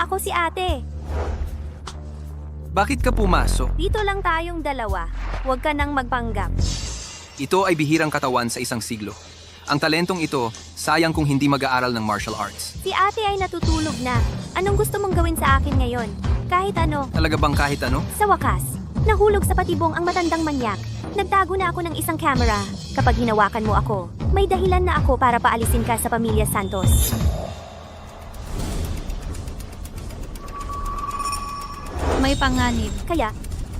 Ako si ate. Bakit ka pumasok? Dito lang tayong dalawa. Huwag ka nang magpanggap. Ito ay bihirang katawan sa isang siglo. Ang talentong ito, sayang kung hindi mag-aaral ng martial arts. Si ate ay natutulog na. Anong gusto mong gawin sa akin ngayon? Kahit ano. Talaga bang kahit ano? Sa wakas, nahulog sa patibong ang matandang manyak. Nagtago na ako ng isang camera. Kapag hinawakan mo ako, may dahilan na ako para paalisin ka sa pamilya Santos. May panganib. Kaya,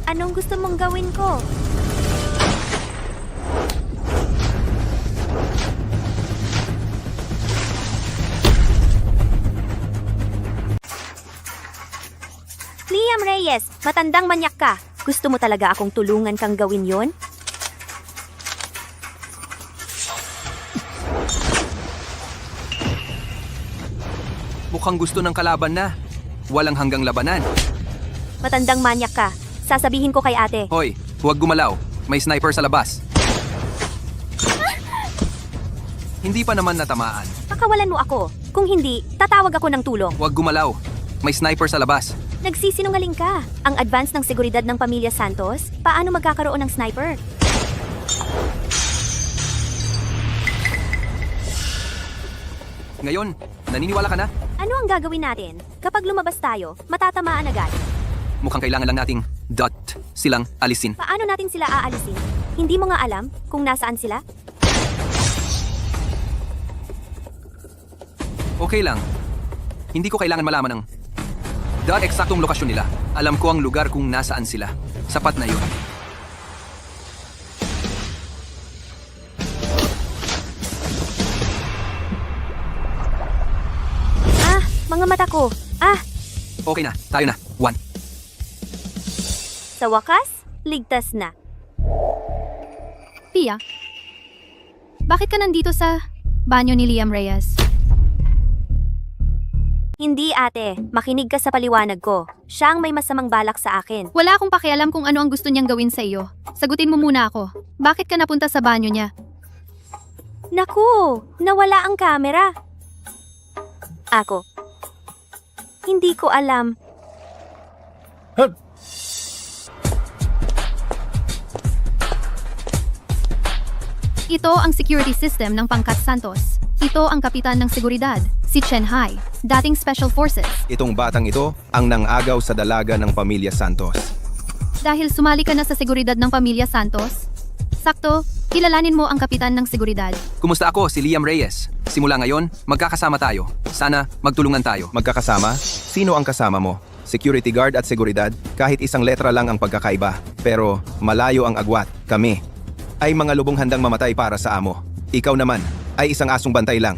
anong gusto mong gawin ko? Liam Reyes, matandang manyak ka. Gusto mo talaga akong tulungan kang gawin yon? Mukhang gusto ng kalaban na. Walang hanggang labanan. Matandang manyak ka. Sasabihin ko kay ate. Hoy, huwag gumalaw. May sniper sa labas. Hindi pa naman natamaan. Pakawalan mo ako. Kung hindi, tatawag ako ng tulong. Huwag gumalaw. May sniper sa labas. Nagsisinungaling ka. Ang advance ng seguridad ng pamilya Santos, paano magkakaroon ng sniper? Ngayon, naniniwala ka na? Ano ang gagawin natin? Kapag lumabas tayo, matatamaan agad. Mukhang kailangan lang nating silang alisin. Paano natin sila aalisin? Hindi mo nga alam kung nasaan sila? Okay lang. Hindi ko kailangan malaman ng eksaktong lokasyon nila. Alam ko ang lugar kung nasaan sila. Sapat na yun. Mga mata ko. Okay na, tayo na. 1. Sa wakas, ligtas na. Pia, bakit ka nandito sa banyo ni Liam Reyes? Hindi ate, makinig ka sa paliwanag ko. Siya ang may masamang balak sa akin. Wala akong pakialam kung ano ang gusto niyang gawin sa iyo. Sagutin mo muna ako. Bakit ka napunta sa banyo niya? Naku, nawala ang kamera. Ako. Hindi ko alam. Ito ang security system ng Pangkat Santos. Ito ang kapitan ng seguridad, si Chen Hai, dating Special Forces. Itong batang ito ang nangagaw sa dalaga ng pamilya Santos. Dahil sumali ka na sa seguridad ng pamilya Santos, sakto, kilalanin mo ang kapitan ng seguridad. Kumusta ako? Si Liam Reyes. Simula ngayon, magkakasama tayo. Sana magtulungan tayo. Magkakasama? Sino ang kasama mo? Security guard at seguridad? Kahit isang letra lang ang pagkakaiba. Pero malayo ang agwat. Kami ay mga lubong handang mamatay para sa amo. Ikaw naman ay isang asong bantay lang.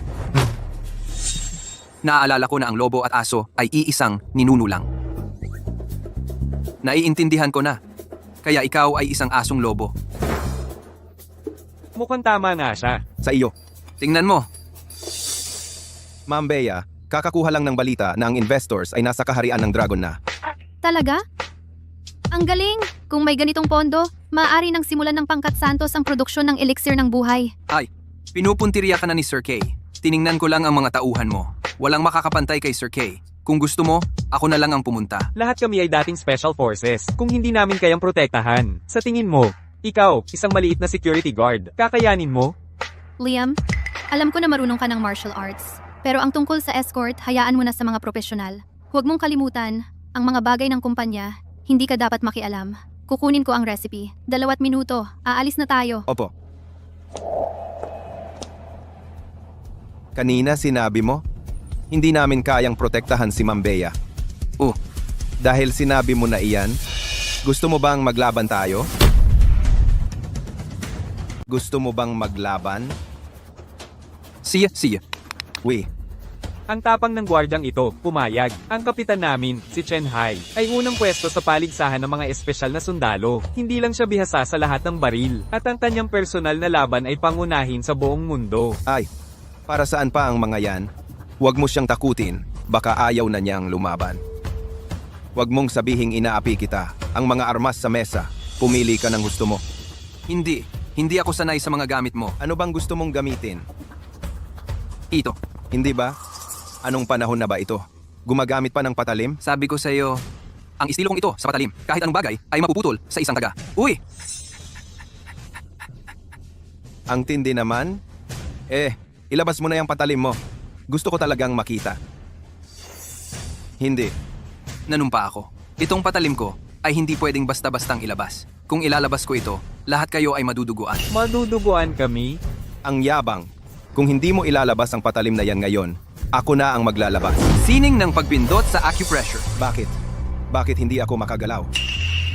Naaalala ko na ang lobo at aso ay iisang ninuno lang. Naiintindihan ko na. Kaya ikaw ay isang asong lobo. Mukhang tama nga siya. Sa iyo. Tingnan mo. Ma'am Bea, kakakuha lang ng balita na ang investors ay nasa kaharian ng dragon na. Talaga? Ang galing! Kung may ganitong pondo, maaari nang simulan ng Pangkat Santos ang produksyon ng elixir ng buhay. Ay, pinupuntirya ka na ni Sir Kay. Tiningnan ko lang ang mga tauhan mo. Walang makakapantay kay Sir Kay. Kung gusto mo, ako na lang ang pumunta. Lahat kami ay dating special forces. Kung hindi namin kayang protektahan, sa tingin mo, ikaw, isang maliit na security guard, kakayanin mo? Liam, alam ko na marunong ka ng martial arts. Pero ang tungkol sa escort, hayaan mo na sa mga profesional. Huwag mong kalimutan, ang mga bagay ng kumpanya, hindi ka dapat makialam. Kukunin ko ang recipe. 2 minuto, aalis na tayo. Opo. Kanina sinabi mo, hindi namin kayang protektahan si Ma'am Bea. Dahil sinabi mo na iyan, gusto mo bang maglaban tayo? Gusto mo bang maglaban? Siya. Ang tapang ng gwardyang ito, pumayag. Ang kapitan namin, si Chen Hai, ay unang pwesto sa paligsahan ng mga espesyal na sundalo. Hindi lang siya bihasa sa lahat ng baril, at ang kanyang personal na laban ay pangunahin sa buong mundo. Ay, para saan pa ang mga yan? Huwag mo siyang takutin, baka ayaw na niyang lumaban. Huwag mong sabihing inaapi kita. Ang mga armas sa mesa, pumili ka ng gusto mo. Hindi ako sanay sa mga gamit mo. Ano bang gusto mong gamitin? Ito. Hindi ba? Anong panahon na ba ito? Gumagamit pa ng patalim? Sabi ko sa'yo, ang estilo kong ito sa patalim, kahit anong bagay, ay mapuputol sa isang taga. Uy! Ang tindi naman? Ilabas mo na yung patalim mo. Gusto ko talagang makita. Hindi. Nanumpa ako. Itong patalim ko ay hindi pwedeng basta-bastang ilabas. Kung ilalabas ko ito, lahat kayo ay maduduguan. Maduduguan kami? Ang yabang. Kung hindi mo ilalabas ang patalim na yan ngayon, ako na ang maglalabas. Sining ng pagpindot sa acupressure. Bakit? Bakit hindi ako makagalaw?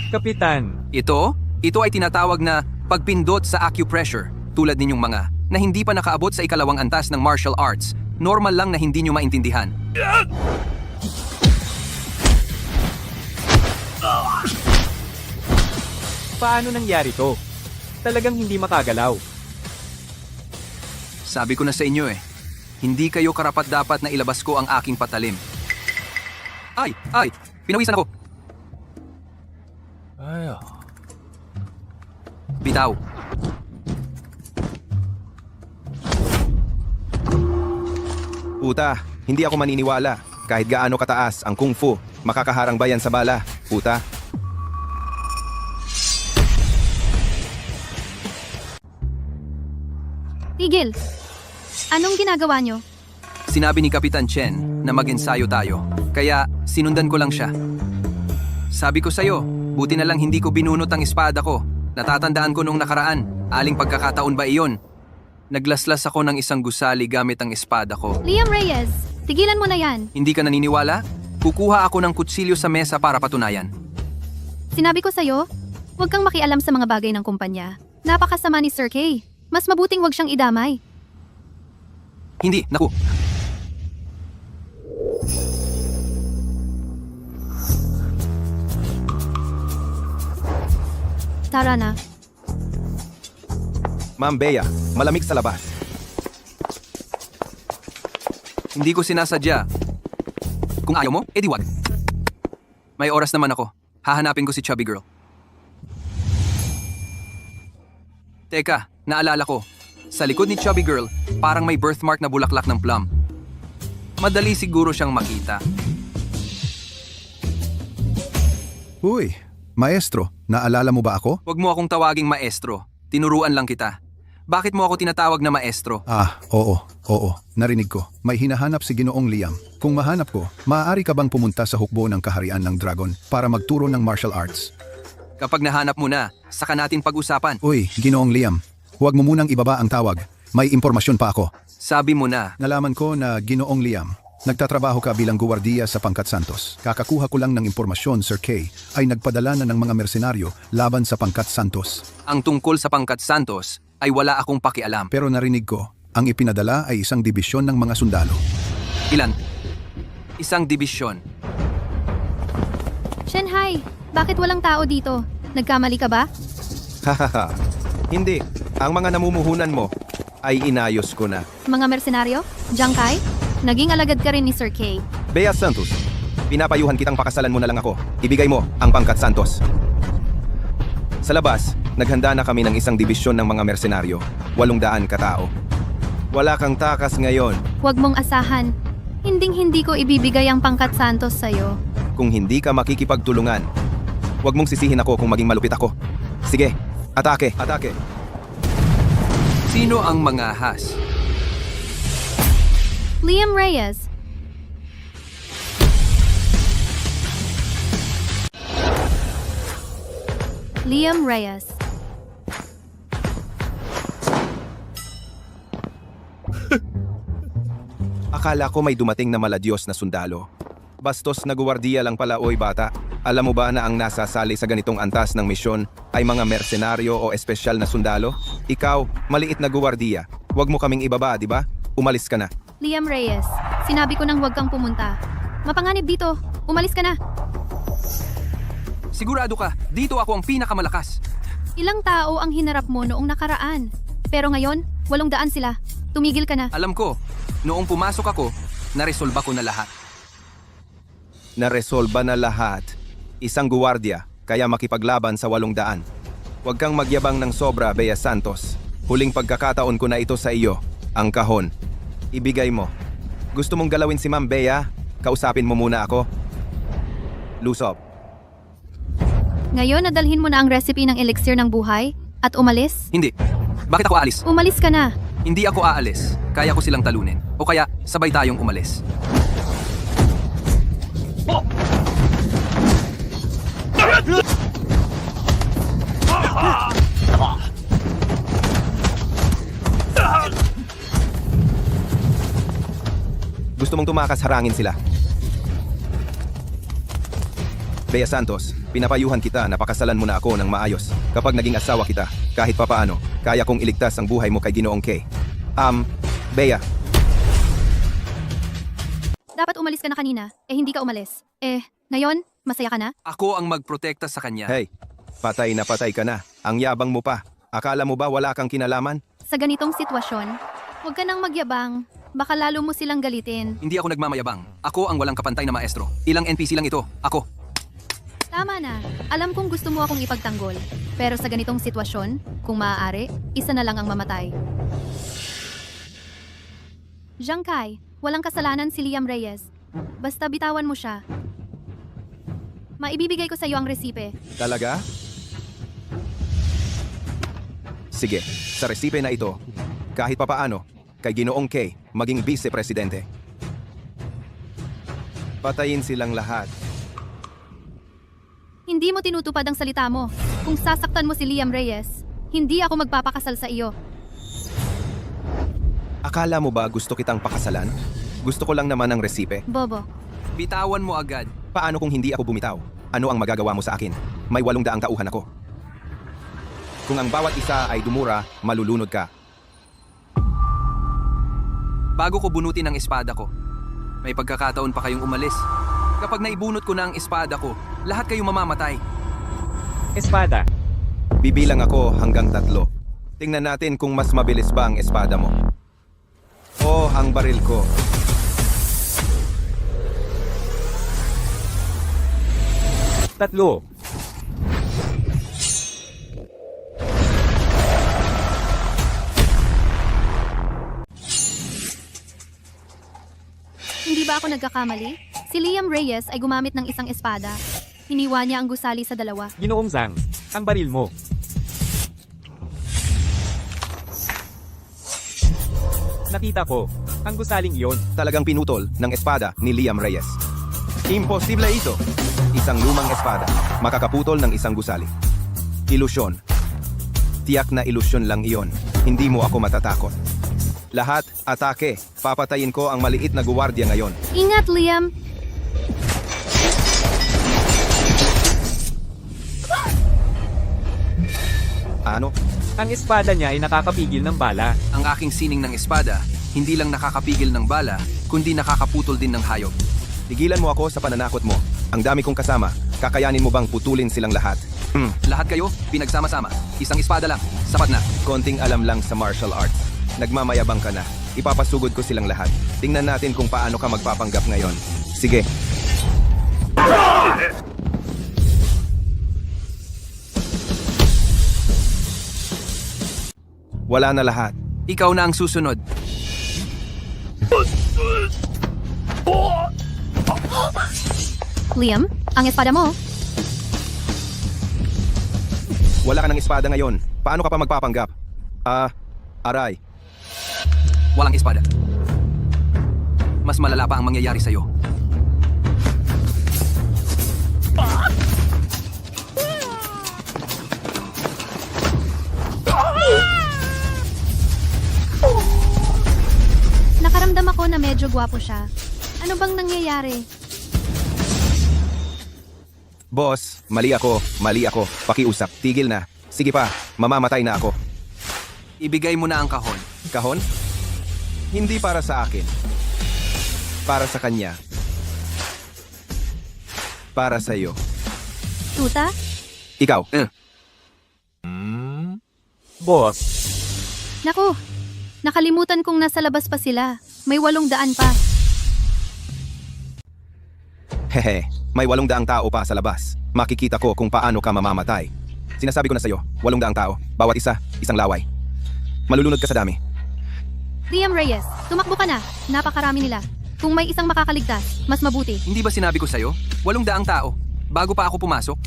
Kapitan, Ito ay tinatawag na pagpindot sa acupressure. Tulad ninyong mga na hindi pa nakaabot sa ikalawang antas ng martial arts, normal lang na hindi nyo maintindihan. paano nangyari to? Talagang hindi makagalaw. Sabi ko na sa inyo hindi kayo karapat-dapat na ilabas ko ang aking patalim. Ay! Pinawisan ako! Bitaw. Puta, hindi ako maniniwala. Kahit gaano kataas ang kung fu, makakaharang ba yan sa bala? Puta. Tigil! Anong ginagawa nyo? Sinabi ni Kapitan Chen na mag-ensayo tayo, kaya sinundan ko lang siya. Sabi ko sa'yo, buti na lang hindi ko binunot ang espada ko. Natatandaan ko nung nakaraan, aling pagkakataon ba iyon? Naglaslas ako ng isang gusali gamit ang espada ko. Liam Reyes, tigilan mo na yan. Hindi ka naniniwala? Kukuha ako ng kutsilyo sa mesa para patunayan. Sinabi ko sa'yo, huwag kang makialam sa mga bagay ng kumpanya. Napakasama ni Sir Kay. Mas mabuting huwag siyang idamay. Hindi, naku. Tara na. Ma'am Bea, malamig sa labas. Hindi ko sinasadya. Kung ayaw mo, edi wag. May oras naman ako. Hahanapin ko si Chubby Girl. Teka, naalala ko. Sa likod ni Chubby Girl, parang may birthmark na bulaklak ng plum. Madali siguro siyang makita. Uy, maestro, naalala mo ba ako? Huwag mo akong tawaging maestro. Tinuruan lang kita. Bakit mo ako tinatawag na maestro? Oo, narinig ko. May hinahanap si Ginoong Liam. Kung mahanap ko, maaari ka bang pumunta sa hukbo ng kaharian ng dragon para magturo ng martial arts? Kapag nahanap mo na, saka natin pag-usapan. Uy, Ginoong Liam, huwag mo munang ibaba ang tawag. May impormasyon pa ako. Sabi mo na, Nalaman ko na Ginoong Liam, nagtatrabaho ka bilang guwardiya sa Pangkat Santos. Kakakuha ko lang ng impormasyon, Sir Kay, ay nagpadala na ng mga mersenaryo laban sa Pangkat Santos. ang tungkol sa Pangkat Santos ay wala akong pakialam. Pero narinig ko, ang ipinadala ay isang dibisyon ng mga sundalo. Ilan? Isang dibisyon. Shanghai, bakit walang tao dito? Nagkamali ka ba? Hahaha. Hindi. Ang mga namumuhunan mo ay inayos ko na. Mga mersenaryo? Jiang Kai? Naging alagad ka rin ni Sir Kay. Bea Santos, pinapayuhan kitang pakasalan mo na lang ako. Ibigay mo ang Pangkat Santos. Sa labas, naghanda na kami ng isang dibisyon ng mga mersenaryo. 800 katao. Wala kang takas ngayon. Huwag mong asahan. Hinding-hindi ko ibibigay ang Pangkat Santos sa'yo. Kung hindi ka makikipagtulungan, huwag mong sisihin ako kung maging malupit ako. Sige, atake. Sino ang mga has? Liam Reyes. Liam Reyes. Akala ko may dumating na maladyos na sundalo. Bastos na guwardiya lang pala, oy bata. Alam mo ba na ang nasasali sa ganitong antas ng misyon ay mga mersenaryo o espesyal na sundalo? Ikaw, maliit na guwardiya. Huwag mo kaming ibaba, di ba? Umalis ka na. Liam Reyes. Sinabi ko nang huwag kang pumunta. Mapanganib dito. Umalis ka na. Sigurado ka, dito ako ang pinakamalakas. Ilang tao ang hinarap mo noong nakaraan. Pero ngayon, 800 sila. Tumigil ka na. Alam ko, noong pumasok ako, naresolba ko na lahat. Naresolba na lahat. Isang guwardiya, kaya makipaglaban sa 800. Huwag kang magyabang ng sobra, Bea Santos. Huling pagkakataon ko na ito sa iyo, ang kahon. Ibigay mo. Gusto mong galawin si Ma'am Bea? kausapin mo muna ako. Lusop. Ngayon, nadalhin mo na ang recipe ng elixir ng buhay at umalis? Hindi. Bakit ako aalis? Umalis ka na. Hindi ako aalis. Kaya ko silang talunin. O kaya, sabay tayong umalis. Gusto mong tumakas, harangin sila. Bea Santos, pinapayuhan kita na pakasalan mo na ako ng maayos. Kapag naging asawa kita, kahit papaano, kaya kong iligtas ang buhay mo kay Ginoong Kay. Bea, Dapat umalis ka na kanina. Hindi ka umalis. Ngayon, masaya ka na? Ako ang magprotekta sa kanya. hey, patay na patay ka na. Ang yabang mo pa. Akala mo ba wala kang kinalaman? Sa ganitong sitwasyon, huwag ka nang magyabang. Baka lalo mo silang galitin. Hindi ako nagmamayabang. Ako ang walang kapantay na maestro. Ilang NPC lang ito. Ako. Tama na. Alam kong gusto mo akong ipagtanggol. Pero sa ganitong sitwasyon, kung maaari, isa na lang ang mamatay. Jiang Kai, walang kasalanan si Liam Reyes. Basta bitawan mo siya. Maibibigay ko sa iyo ang resipe. Talaga? Sige, sa resipe na ito, kahit papaano, kay Ginoong Kay, maging vice-presidente. Patayin silang lahat. Hindi mo tinutupad ang salita mo. Kung sasaktan mo si Liam Reyes, hindi ako magpapakasal sa iyo. Akala mo ba gusto kitang pakasalan? Gusto ko lang naman ang resipe. Bobo. Bitawan mo agad. Paano kung hindi ako bumitaw? Ano ang magagawa mo sa akin? May 800 tauhan ako. Kung ang bawat isa ay dumura, malulunod ka. Bago ko bunutin ang espada ko, may pagkakataon pa kayong umalis. Kapag naibunot ko na ang espada ko, lahat kayo mamamatay. Espada. Bibilang ako hanggang 3. Tingnan natin kung mas mabilis ba ang espada mo. O ang baril ko. Tatlo. Hindi ba ako nagkakamali? Si Liam Reyes ay gumamit ng isang espada. Hiniwa niya ang gusali sa dalawa. Ginoong Zhang, ang baril mo. Nakita ko, ang gusaling iyon. Talagang pinutol ng espada ni Liam Reyes. Imposible ito. Isang lumang espada, makakaputol ng isang gusali. Ilusyon. Tiyak na ilusyon lang iyon. Hindi mo ako matatakot. Lahat, atake. Papatayin ko ang maliit na guwardiya ngayon. Ingat, Liam! Ano? Ang espada niya ay nakakapigil ng bala. Ang aking sining ng espada, hindi lang nakakapigil ng bala, kundi nakakaputol din ng hayop. Tigilan mo ako sa pananakot mo. Ang dami kong kasama. Kakayanin mo bang putulin silang lahat? Lahat kayo, pinagsama-sama. Isang espada lang, sapat na. Konting alam lang sa martial arts. Nagmamayabang ka na. Ipapasugod ko silang lahat. Tingnan natin kung paano ka magpapanggap ngayon. Sige. Wala na lahat. Ikaw na ang susunod. Liam, ang espada mo. Wala ka ng espada ngayon. Paano ka pa magpapanggap? Aray. Walang espada. Mas malala pa ang mangyayari sa'yo. Nakaramdam ako na medyo gwapo siya. Ano bang nangyayari? Boss, mali ako. Pakiusap. Tigil na. Sige pa, mamamatay na ako. Ibigay mo na ang kahon. Kahon? Hindi para sa akin. Para sa kanya. Para sa iyo. Tuta? Ikaw. Boss, Naku, nakalimutan kong nasa labas pa sila. May 800 pa. Hehe, may 800 tao pa sa labas. Makikita ko kung paano ka mamamatay. Sinasabi ko na sa'yo, 800 tao. Bawat isa, isang laway. Malulunod ka sa dami. Liam Reyes, tumakbo ka na. Napakarami nila. Kung may isang makakaligtas, mas mabuti. Hindi ba sinabi ko sa'yo? 800 tao. Bago pa ako pumasok.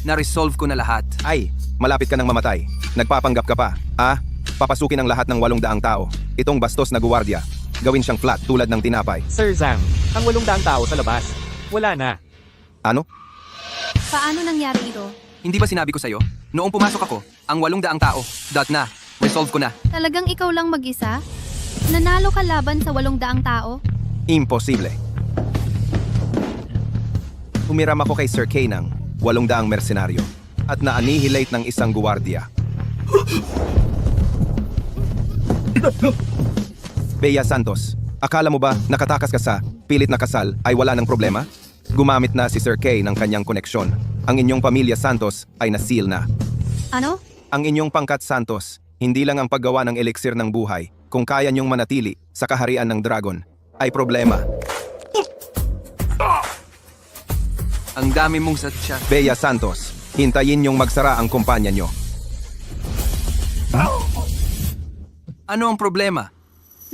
Na-resolve ko na lahat. Ay, malapit ka nang mamatay. Nagpapanggap ka pa. Papasukin ang lahat ng 800 tao. Itong bastos na guwardiya. Gawin siyang flat tulad ng tinapay. Sir Zhang, ang 800 tao sa labas. Wala na. Ano? Paano nangyari ito? Hindi ba sinabi ko sa'yo? Noong pumasok ako, ang 800 tao. Dot na. Resolve ko na. Talagang ikaw lang mag-isa? Nanalo ka laban sa 800 tao? Imposible. Humiram ako kay Sir K ng 800 mersenaryo at na-annihilate ng isang guwardiya. Bea Santos, akala mo ba nakatakas ka sa pilit na kasal ay wala ng problema? Gumamit na si Sir K ng kanyang koneksyon. Ang inyong pamilya Santos ay nasil na. Ano? Ang inyong pangkat Santos, hindi lang ang paggawa ng elixir ng buhay, kung kaya niyong manatili sa kaharian ng dragon, ay problema. Ang dami mong satya. Bea Santos, hintayin niyong magsara ang kumpanya niyo. Ano ang problema?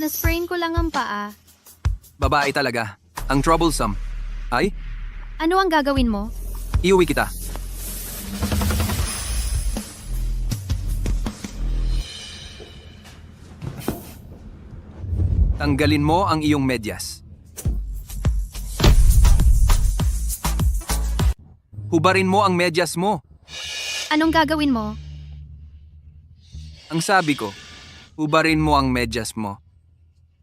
Nasprain ko lang ang paa. Babae talaga. Ang troublesome. Ay, Ano ang gagawin mo? iuwi kita. Tanggalin mo ang iyong medyas. Hubarin mo ang medyas mo. Anong gagawin mo? Ang sabi ko, hubarin mo ang medyas mo.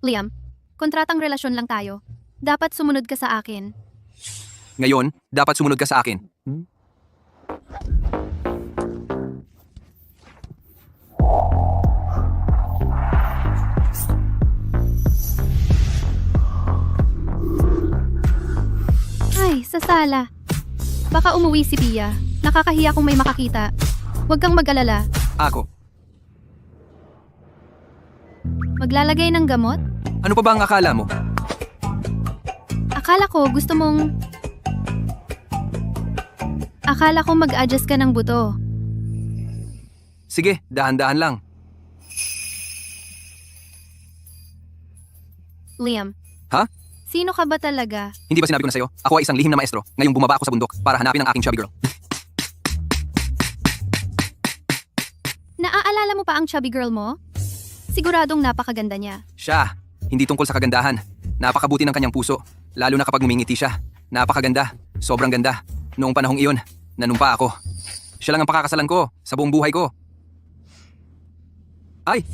Liam, kontratang relasyon lang tayo. Dapat sumunod ka sa akin. Ngayon, dapat sumunod ka sa akin. Ay, sa sala. Baka umuwi si Pia. Nakakahiya kung may makakita. Huwag kang mag-alala. Ako. Maglalagay ng gamot? Ano pa ba ang akala mo? Akala ko mag-adjust ka ng buto. Sige, dahan-dahan lang. Liam. Ha? Sino ka ba talaga? Hindi ba sinabi ko na sa'yo? Ako ay isang lihim na maestro. Ngayong bumaba ako sa bundok para hanapin ang aking chubby girl. Naaalala mo pa ang chubby girl mo? Siguradong napakaganda niya. Siya, hindi tungkol sa kagandahan. Napakabuti ng kanyang puso. Lalo na kapag ngumingiti siya. Napakaganda. Sobrang ganda. Noong panahong iyon, nanumpa ako. Siya lang ang pakakasalan ko sa buong buhay ko. Ay!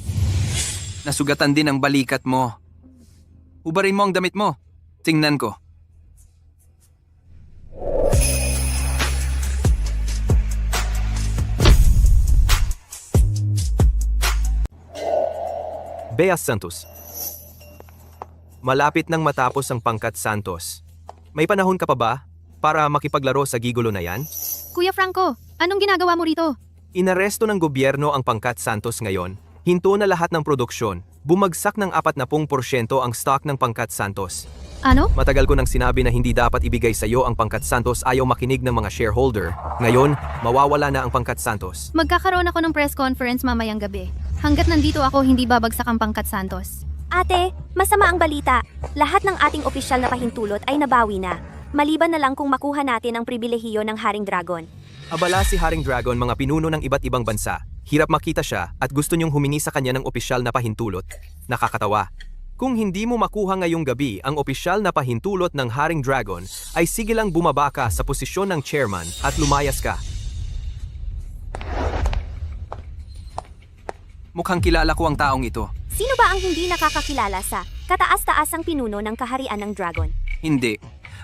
Nasugatan din ang balikat mo. Hubarin mo ang damit mo. Tingnan ko. Bea Santos. Malapit nang matapos ang pangkat Santos. May panahon ka pa ba para makipaglaro sa gigulo na yan? Kuya Franco, anong ginagawa mo rito? Inaresto ng gobyerno ang pangkat Santos ngayon. Hinto na lahat ng produksyon. Bumagsak ng 40% ang stock ng pangkat Santos. Ano? Matagal ko nang sinabi na hindi dapat ibigay sa iyo ang pangkat Santos, ayaw makinig ng mga shareholder. Ngayon, mawawala na ang pangkat Santos. Magkakaroon ako ng press conference mamayang gabi. Hanggat nandito ako, hindi babagsak ang pangkat Santos. Ate, masama ang balita. Lahat ng ating opisyal na pahintulot ay nabawi na. Maliban na lang kung makuha natin ang pribilehiyo ng Haring Dragon. Abala si Haring Dragon mga pinuno ng iba't ibang bansa. Hirap makita siya at gusto niyong humingi sa kanya ng opisyal na pahintulot. Nakakatawa. Kung hindi mo makuha ngayong gabi ang opisyal na pahintulot ng Haring Dragon, ay sige lang bumaba ka sa posisyon ng chairman at lumayas ka. Mukhang kilala ko ang taong ito. Sino ba ang hindi nakakakilala sa kataas-taasang pinuno ng kaharian ng Dragon? Hindi.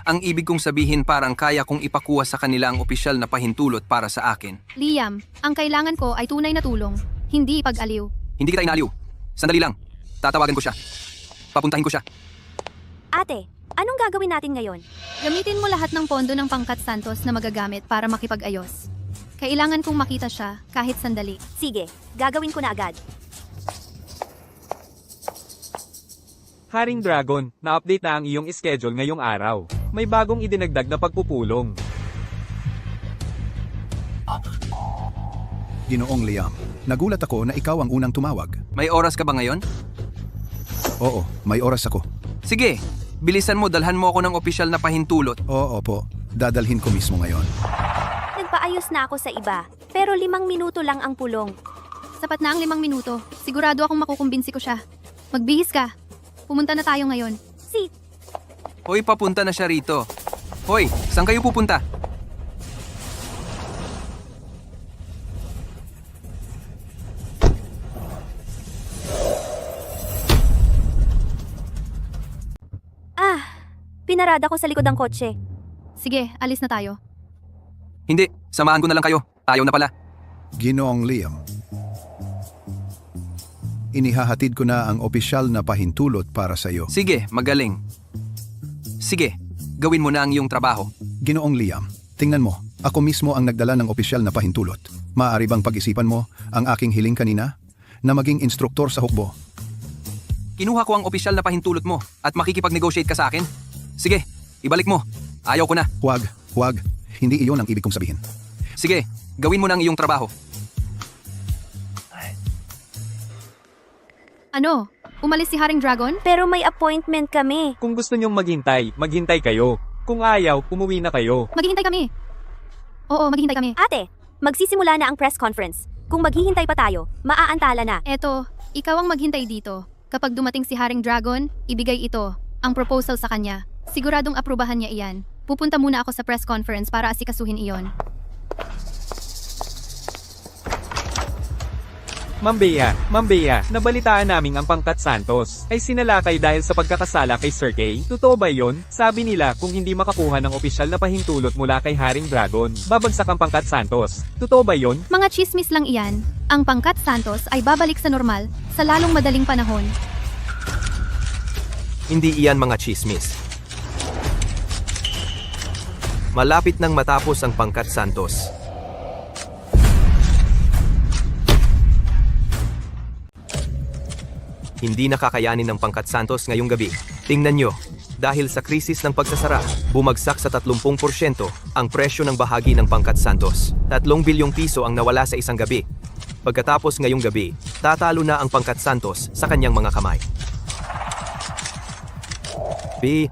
Ang ibig kong sabihin parang kaya kong ipakuha sa kanila ang opisyal na pahintulot para sa akin. Liam, ang kailangan ko ay tunay na tulong, hindi pag-aliw. Hindi kita inaliw. Sandali lang. Tatawagan ko siya. Papuntahin ko siya. Ate, anong gagawin natin ngayon? Gamitin mo lahat ng pondo ng pangkat Santos na magagamit para makipag-ayos. Kailangan kong makita siya kahit sandali. Sige, gagawin ko na agad. Haring Dragon, na-update na ang iyong schedule ngayong araw. May bagong idinagdag na pagpupulong. Ginoong Liam, nagulat ako na ikaw ang unang tumawag. May oras ka ba ngayon? Oo, may oras ako. Sige, bilisan mo, dalhan mo ako ng opisyal na pahintulot. Oo po, dadalhin ko mismo ngayon. Nagpaayos na ako sa iba, pero 5 minuto lang ang pulong. Sapat na ang 5 minuto. Sigurado akong makukumbinsi ko siya. Magbihis ka. Pumunta na tayo ngayon. Hoy, papunta na siya rito. Hoy, saan kayo pupunta? Pinarada ko sa likod ng kotse. Sige, alis na tayo. Hindi, samahan ko na lang kayo. Ayaw na pala. Ginoong Liam, inihahatid ko na ang opisyal na pahintulot para sa iyo. Sige, magaling. Sige, gawin mo na ang iyong trabaho. Ginoong Liam, tingnan mo, ako mismo ang nagdala ng opisyal na pahintulot. Maaari bang pag-isipan mo ang aking hiling kanina na maging instruktor sa hukbo? Kinuha ko ang opisyal na pahintulot mo at makikipag-negotiate ka sa akin. Sige, ibalik mo. Ayaw ko na. Huwag. Hindi iyon ang ibig kong sabihin. Sige, gawin mo na ang iyong trabaho. Ano? Umalis si Haring Dragon? Pero may appointment kami. Kung gusto nyong maghintay, maghintay kayo. Kung ayaw, umuwi na kayo. Maghihintay kami. Oo, maghihintay kami. Ate, magsisimula na ang press conference. Kung maghihintay pa tayo, maaantala na. Eto, ikaw ang maghintay dito. Kapag dumating si Haring Dragon, ibigay ito, ang proposal sa kanya. Siguradong aprubahan niya iyan. Pupunta muna ako sa press conference para asikasuhin iyon. Ma'am Bea, nabalitaan naming ang Pangkat Santos ay sinalakay dahil sa pagkakasala kay Sir Kay. Totoo ba yon? Sabi nila kung hindi makakuha ng opisyal na pahintulot mula kay Haring Dragon, babagsak ang Pangkat Santos. Totoo ba yon? Mga chismis lang iyan. Ang Pangkat Santos ay babalik sa normal sa lalong madaling panahon. Hindi iyan mga chismis. Malapit nang matapos ang Pangkat Santos. Hindi nakakayanin ng Pangkat Santos ngayong gabi. Tingnan nyo, dahil sa krisis ng pagsasara, bumagsak sa 30% ang presyo ng bahagi ng Pangkat Santos. 3 bilyong piso ang nawala sa isang gabi. Pagkatapos ngayong gabi, tatalo na ang Pangkat Santos sa kanyang mga kamay. B,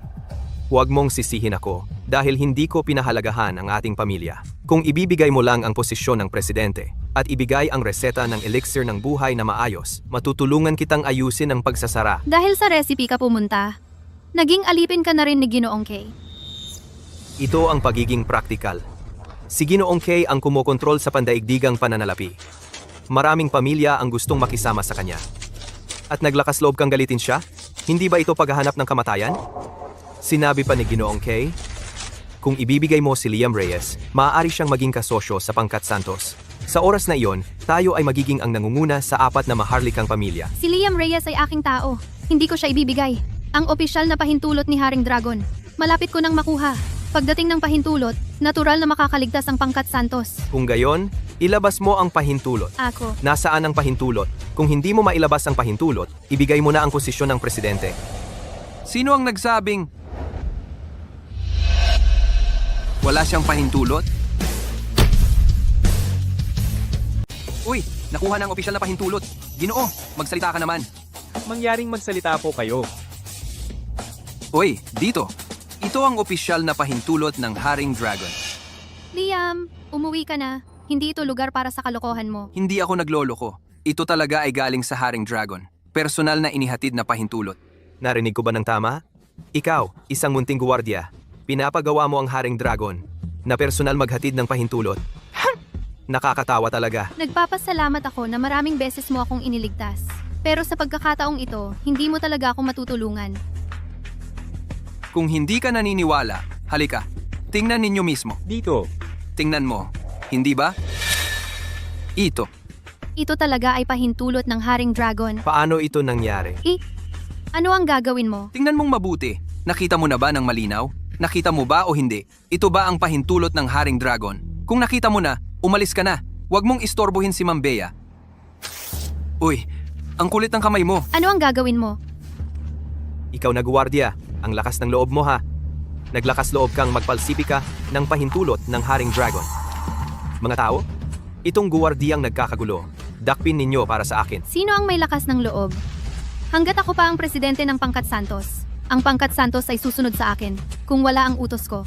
huwag mong sisihin ako dahil hindi ko pinahalagahan ang ating pamilya. Kung ibibigay mo lang ang posisyon ng presidente at ibigay ang reseta ng elixir ng buhay na maayos, matutulungan kitang ayusin ang pagsasara. Dahil sa recipe ka pumunta, naging alipin ka na rin ni Ginoong Kay. Ito ang pagiging praktikal. Si Ginoong Kay ang kumokontrol sa pandaigdigang pananalapi. Maraming pamilya ang gustong makisama sa kanya. At naglakas loob kang galitin siya? Hindi ba ito paghahanap ng kamatayan? Sinabi pa ni Ginoong Kay, kung ibibigay mo si Liam Reyes, maaari siyang maging kasosyo sa Pangkat Santos. Sa oras na iyon, tayo ay magiging ang nangunguna sa 4 na maharlikang pamilya. Si Liam Reyes ay aking tao. Hindi ko siya ibibigay. Ang opisyal na pahintulot ni Haring Dragon. Malapit ko nang makuha. Pagdating ng pahintulot, natural na makakaligtas ang Pangkat Santos. Kung gayon, ilabas mo ang pahintulot. Ako. Nasaan ang pahintulot? Kung hindi mo mailabas ang pahintulot, ibigay mo na ang posisyon ng presidente. Sino ang nagsabing wala siyang pahintulot? Uy, nakuha na ang opisyal na pahintulot. Ginoo, magsalita ka naman. Mangyaring magsalita po kayo. Uy, dito. Ito ang opisyal na pahintulot ng Haring Dragon. Liam, umuwi ka na. Hindi ito lugar para sa kalokohan mo. Hindi ako nagloloko. Ito talaga ay galing sa Haring Dragon. Personal na inihatid na pahintulot. Narinig ko ba ng tama? Ikaw, isang munting guwardiya, pinapagawa mo ang Haring Dragon na personal maghatid ng pahintulot. Nakakatawa talaga. Nagpapasalamat ako na maraming beses mo akong iniligtas. Pero sa pagkakataong ito, hindi mo talaga ako matutulungan. Kung hindi ka naniniwala, halika. Tingnan ninyo mismo. Dito. Tingnan mo. Hindi ba? Ito. Ito talaga ay pahintulot ng Haring Dragon. Paano ito nangyari? Ano ang gagawin mo? Tingnan mong mabuti. Nakita mo na ba ng malinaw? Nakita mo ba o hindi? Ito ba ang pahintulot ng Haring Dragon? Kung nakita mo na, umalis ka na. Huwag mong istorbohin si Ma'am Bea. Uy, ang kulit ng kamay mo. Ano ang gagawin mo? Ikaw na guwardiya, ang lakas ng loob mo ha. Naglakas loob kang magpalsipi ka ng pahintulot ng Haring Dragon. Mga tao, itong guwardiyang nagkakagulo. Dakpin ninyo para sa akin. Sino ang may lakas ng loob? Hanggat ako pa ang presidente ng Pangkat Santos, Ang pangkat Santos ay susunod sa akin kung wala ang utos ko.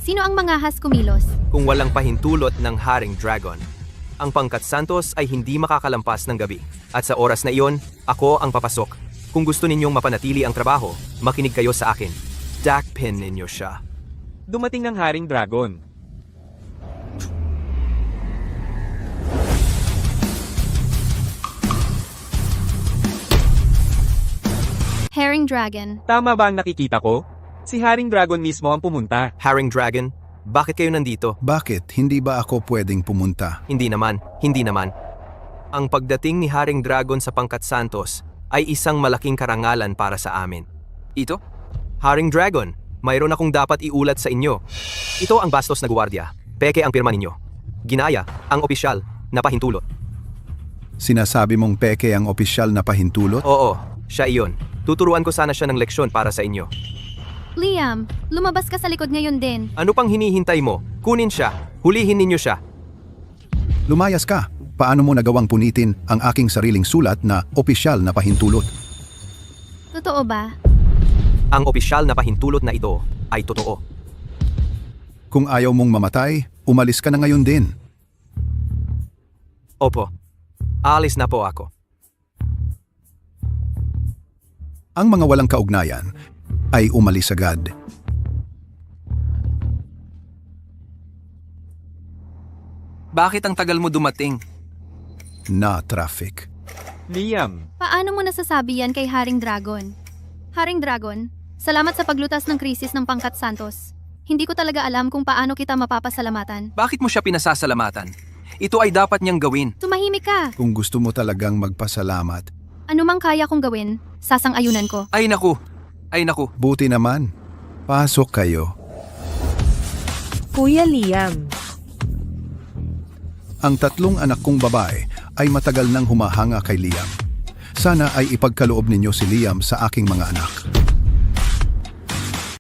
Sino ang mangahas kumilos? Kung walang pahintulot ng Haring Dragon, ang pangkat Santos ay hindi makakalampas ng gabi. At sa oras na iyon, ako ang papasok. Kung gusto ninyong mapanatili ang trabaho, makinig kayo sa akin. Dakpin ninyo siya. Dumating ang Haring Dragon. Herring Dragon. Tama ba ang nakikita ko? Si Haring Dragon mismo ang pumunta. Haring Dragon, bakit kayo nandito? Bakit? Hindi ba ako pwedeng pumunta? Hindi naman. Ang pagdating ni Haring Dragon sa Pangkat Santos ay isang malaking karangalan para sa amin. Ito? Haring Dragon, mayroon akong dapat iulat sa inyo. Ito ang bastos na guwardiya. Peke ang pirma ninyo. Ginaya ang opisyal na pahintulot. Sinasabi mong peke ang opisyal na pahintulot? Oo, siya iyon. Tuturuan ko sana siya ng leksyon para sa inyo. Liam, lumabas ka sa likod ngayon din. Ano pang hinihintay mo? Kunin siya. Hulihin ninyo siya. Lumayas ka. Paano mo nagawang punitin ang aking sariling sulat na opisyal na pahintulot? Totoo ba? Ang opisyal na pahintulot na ito ay totoo. Kung ayaw mong mamatay, umalis ka na ngayon din. Opo. Alis na po ako. Ang mga walang kaugnayan ay umalis agad. Bakit ang tagal mo dumating? Na traffic. Liam, Paano mo nasasabi yan kay Haring Dragon? Haring Dragon, salamat sa paglutas ng krisis ng Pangkat Santos. Hindi ko talaga alam kung paano kita mapapasalamatan. Bakit mo siya pinasasalamatan? Ito ay dapat niyang gawin. Tumahimik ka! Kung gusto mo talagang magpasalamat, Ano mang kaya kong gawin, sasang-ayunan ko. Ay naku. buti naman. Pasok kayo. Kuya Liam, Ang tatlong anak kong babae ay matagal nang humahanga kay Liam. Sana ay ipagkaloob ninyo si Liam sa aking mga anak.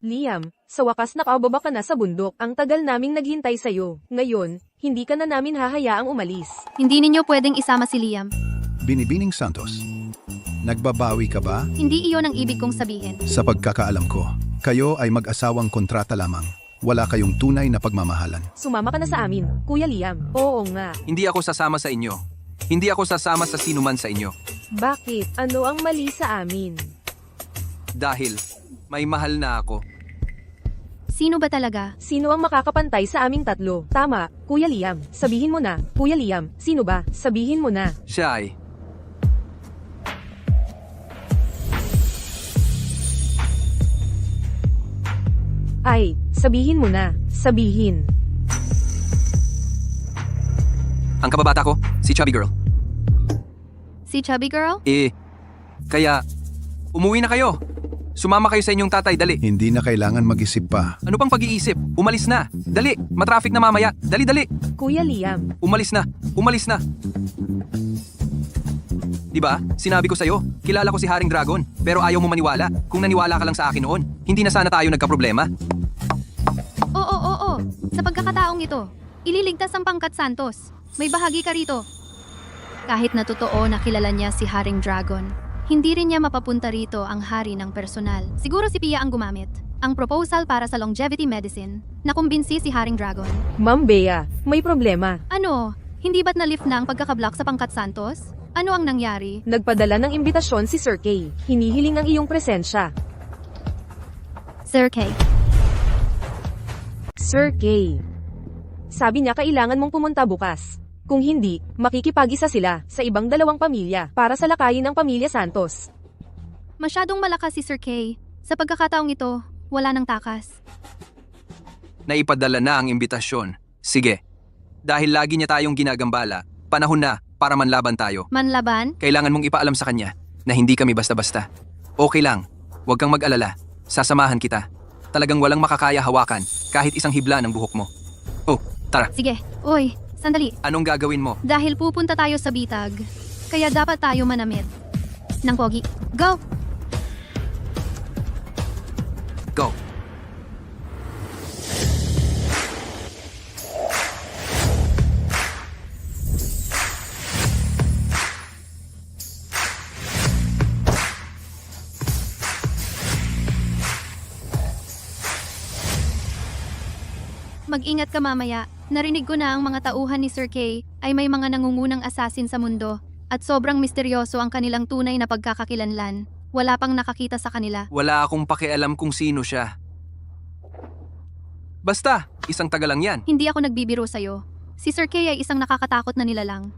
Liam, sa wakas nakaubaba ka na sa bundok. Ang tagal naming naghintay sa'yo. Ngayon, hindi ka na namin hahayaang umalis. Hindi ninyo pwedeng isama si Liam. Binibining Santos, nagbabawi ka ba? Hindi iyon ang ibig kong sabihin. Sa pagkakaalam ko, kayo ay mag-asawang kontrata lamang. Wala kayong tunay na pagmamahalan. Sumama ka na sa amin, Kuya Liam. Oo nga. Hindi ako sasama sa inyo. Hindi ako sasama sa sinuman sa inyo. Bakit? Ano ang mali sa amin? Dahil may mahal na ako. Sino ba talaga? Sino ang makakapantay sa aming tatlo? Tama, Kuya Liam. Sabihin mo na. Kuya Liam, sino ba? Sabihin mo na. Siya ay Ay, sabihin mo na. Sabihin. ang kababata ko, si Chubby Girl. Si Chubby Girl? Kaya umuwi na kayo. Sumama kayo sa inyong tatay, dali. Hindi na kailangan mag-isip pa. Ano pang pag-iisip? Umalis na. Dali, matraffic na mamaya. Dali. Kuya Liam, Umalis na. Diba? Sinabi ko sa'yo, kilala ko si Haring Dragon, pero ayaw mo maniwala. Kung naniwala ka lang sa akin noon, hindi na sana tayo nagkaproblema. Oo. Sa pagkakataong ito, ililigtas ang Pangkat Santos. May bahagi ka rito. Kahit na totoo na kilala niya si Haring Dragon, hindi rin niya mapapunta rito ang hari ng personal. Siguro si Pia ang gumamit. Ang proposal para sa longevity medicine na kumbinsi si Haring Dragon. Ma'am Bea, may problema. Ano? Hindi ba't na-lift na ang pagkakablock sa Pangkat Santos? Ano ang nangyari? Nagpadala ng imbitasyon si Sir Kay. Hinihiling ang iyong presensya. Sir Kay. Sir Kay. Sabi niya kailangan mong pumunta bukas. Kung hindi, makikipag-isa sila sa ibang dalawang pamilya para sa lakayin ng pamilya Santos. Masyadong malakas si Sir Kay. Sa pagkakataong ito, wala nang takas. Naipadala na ang imbitasyon. Sige. Dahil lagi niya tayong ginagambala, panahon na para manlaban tayo. Manlaban? Kailangan mong ipaalam sa kanya na hindi kami basta-basta. Okay lang. Huwag kang mag-alala. Sasamahan kita. Talagang walang makakaya hawakan kahit isang hibla ng buhok mo. Oh, tara. Sige. Uy, sandali. Anong gagawin mo? Dahil pupunta tayo sa bitag, kaya dapat tayo manamit. Nang pogi. Go! Go. Mag-ingat ka mamaya. Narinig ko na ang mga tauhan ni Sir Kay ay may mga nangungunang assassin sa mundo at sobrang misteryoso ang kanilang tunay na pagkakakilanlan. Wala pang nakakita sa kanila. Wala akong pakialam kung sino siya. Basta, isang taga lang yan. Hindi ako nagbibiro sa'yo. Si Sir Kay ay isang nakakatakot na nilalang.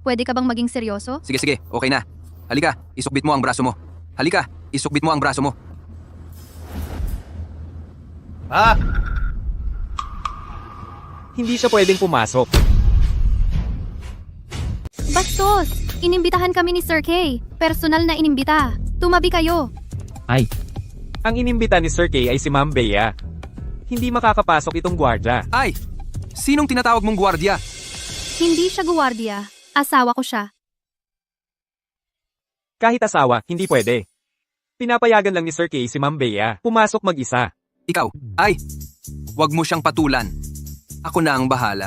Pwede ka bang maging seryoso? Sige, okay na. Halika, isukbit mo ang braso mo. Halika, isukbit mo ang braso mo. Hindi siya pwedeng pumasok. Bastos! Inimbitahan kami ni Sir Kay. Personal na inimbita. Tumabi kayo. Ay. Ang inimbita ni Sir Kay ay si Ma'am Bea. Hindi makakapasok itong gwardya. Ay! Sinong tinatawag mong gwardiya? Hindi siya guwardiya. Asawa ko siya. Kahit asawa, hindi pwede. Pinapayagan lang ni Sir Kay si Ma'am Bea pumasok mag-isa. Ikaw, ay! Huwag mo siyang patulan. Ako na ang bahala.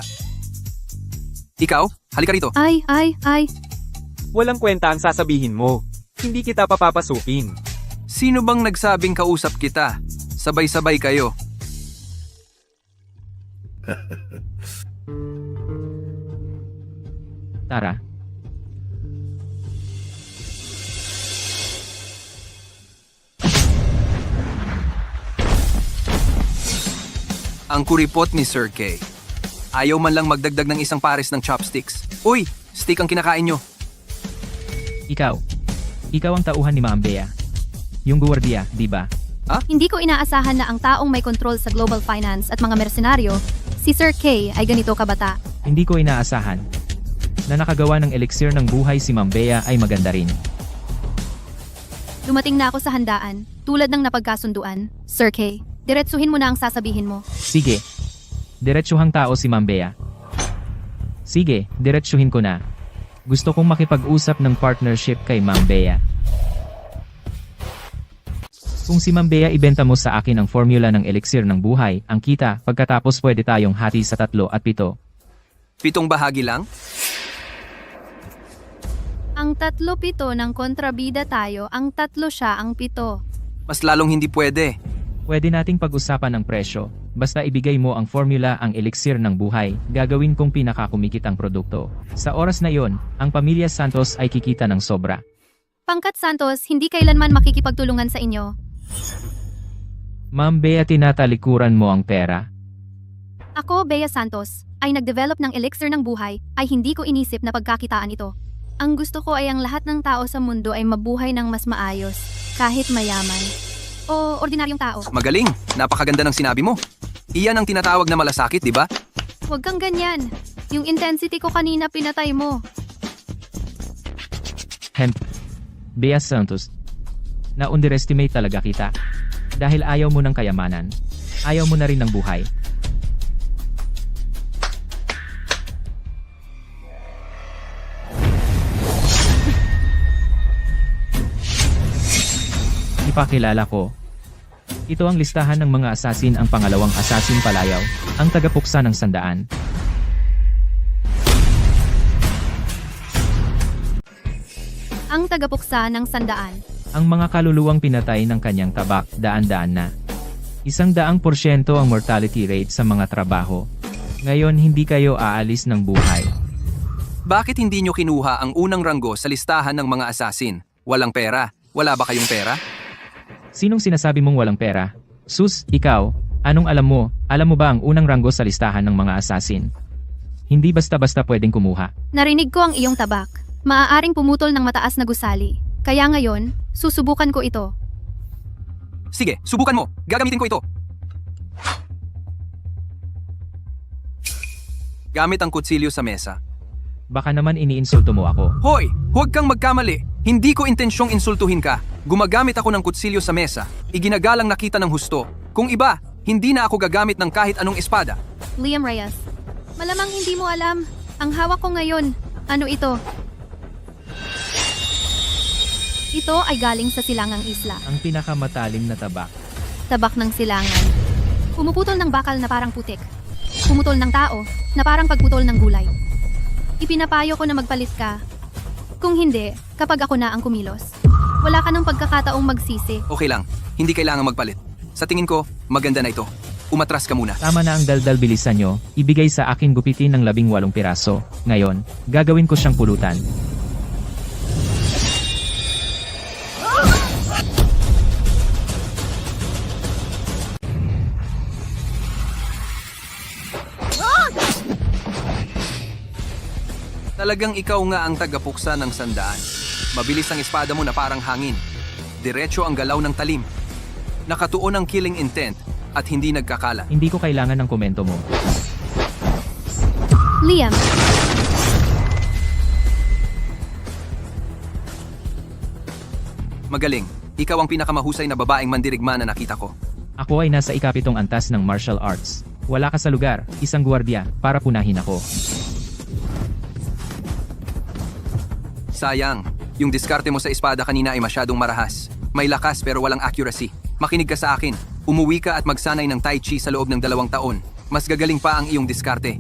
Ikaw, halika rito. Ay. Walang kwenta ang sasabihin mo. Hindi kita papapasukin. Sino bang nagsabing kausap kita? Sabay-sabay kayo. Tara. Ang kuripot ni Sir Kay. Ayaw man lang magdagdag ng isang pares ng chopsticks. Uy, steak ang kinakain nyo. Ikaw ang tauhan ni Ma'am Bea. Yung guwardiya, di ba? Hindi ko inaasahan na ang taong may kontrol sa global finance at mga mersenaryo, si Sir Kay ay ganito kabata. Hindi ko inaasahan. Na nakagawa ng elixir ng buhay si Ma'am Bea ay maganda rin. Dumating na ako sa handaan, tulad ng napagkasunduan. Sir Kay, diretsuhin mo na ang sasabihin mo. Sige. Diretsuhang tao si Ma'am Bea. Sige, diretsuhin ko na. Gusto kong makipag-usap ng partnership kay Ma'am Bea. Kung si Ma'am Bea ibenta mo sa akin ang formula ng elixir ng buhay, ang kita, pagkatapos pwede tayong hati sa 3 at 7. 7 bahagi lang? Ang 3-7 ng kontrabida tayo, ang 3 siya ang 7. Mas lalong hindi pwede. Pwede nating pag-usapan ng presyo. Basta ibigay mo ang formula ang elixir ng buhay, gagawin kong pinakakumikitang produkto. Sa oras na yon, ang pamilya Santos ay kikita ng sobra. Pangkat Santos, hindi kailanman makikipagtulungan sa inyo. Ma'am Bea, tinatalikuran mo ang pera. Ako, Bea Santos, ay nag-develop ng elixir ng buhay, ay hindi ko inisip na pagkakitaan ito. Ang gusto ko ay ang lahat ng tao sa mundo ay mabuhay ng mas maayos, kahit mayaman. O ordinaryong tao. Magaling, napakaganda ng sinabi mo. Iyan ang tinatawag na malasakit, di ba? Huwag kang ganyan. Yung intensity ko kanina pinatay mo. Bea Santos. Na-underestimate talaga kita. Dahil ayaw mo ng kayamanan. Ayaw mo na rin ng buhay. Ipakilala ko. Ito ang listahan ng mga assassin, ang pangalawang assassin palayaw, ang tagapuksa ng 100. Ang tagapuksa ng 100. Ang mga kaluluwang pinatay ng kanyang tabak, daan-daan na. 100% ang mortality rate sa mga trabaho. Ngayon hindi kayo aalis ng buhay. Bakit hindi nyo kinuha ang unang ranggo sa listahan ng mga assassin? Walang pera? Wala ba kayong pera? Sinong sinasabi mong walang pera? Sus, ikaw, anong alam mo? Alam mo ba ang unang ranggo sa listahan ng mga assassin? Hindi basta-basta pwedeng kumuha. Narinig ko ang iyong tabak. Maaaring pumutol ng mataas na gusali. Kaya ngayon, susubukan ko ito. Sige, subukan mo. Gagamitin ko ito. Gamit ang kutsilyo sa mesa. Baka naman iniinsulto mo ako. Hoy! Huwag kang magkamali. Hindi ko intensyong insultuhin ka. Gumagamit ako ng kutsilyo sa mesa. Iginagalang nakita ng husto. Kung iba, hindi na ako gagamit ng kahit anong espada. Liam Reyes. Malamang hindi mo alam. Ang hawak ko ngayon. Ano ito? Ito ay galing sa silangang isla. Ang pinakamatalim na tabak. Tabak ng silangan. Pumuputol ng bakal na parang putik. Pumutol ng tao na parang pagputol ng gulay. Ipinapayo ko na magpalit ka. Kung hindi, kapag ako na ang kumilos. Wala ka ng pagkakataong magsisi. Okay lang. Hindi kailangang magpalit. Sa tingin ko, maganda na ito. umatras ka muna. Tama na ang daldal, bilisan nyo. Ibigay sa akin gupitin ng 18 piraso. Ngayon, gagawin ko siyang pulutan. Talagang ikaw nga ang tagapuksa ng sandaan. Mabilis ang espada mo na parang hangin. Diretso ang galaw ng talim. Nakatuon ang killing intent at hindi nagkakala. Hindi ko kailangan ng komento mo. Liam, Magaling. Ikaw ang pinakamahusay na babaeng mandirigma na nakita ko. Ako ay nasa ikapitong antas ng martial arts. Wala ka sa lugar, isang gwardiya, para punahin ako. Sayang, yung diskarte mo sa espada kanina ay masyadong marahas. May lakas pero walang accuracy. Makinig ka sa akin. Umuwi ka at magsanay ng Tai Chi sa loob ng 2 taon. Mas gagaling pa ang iyong diskarte.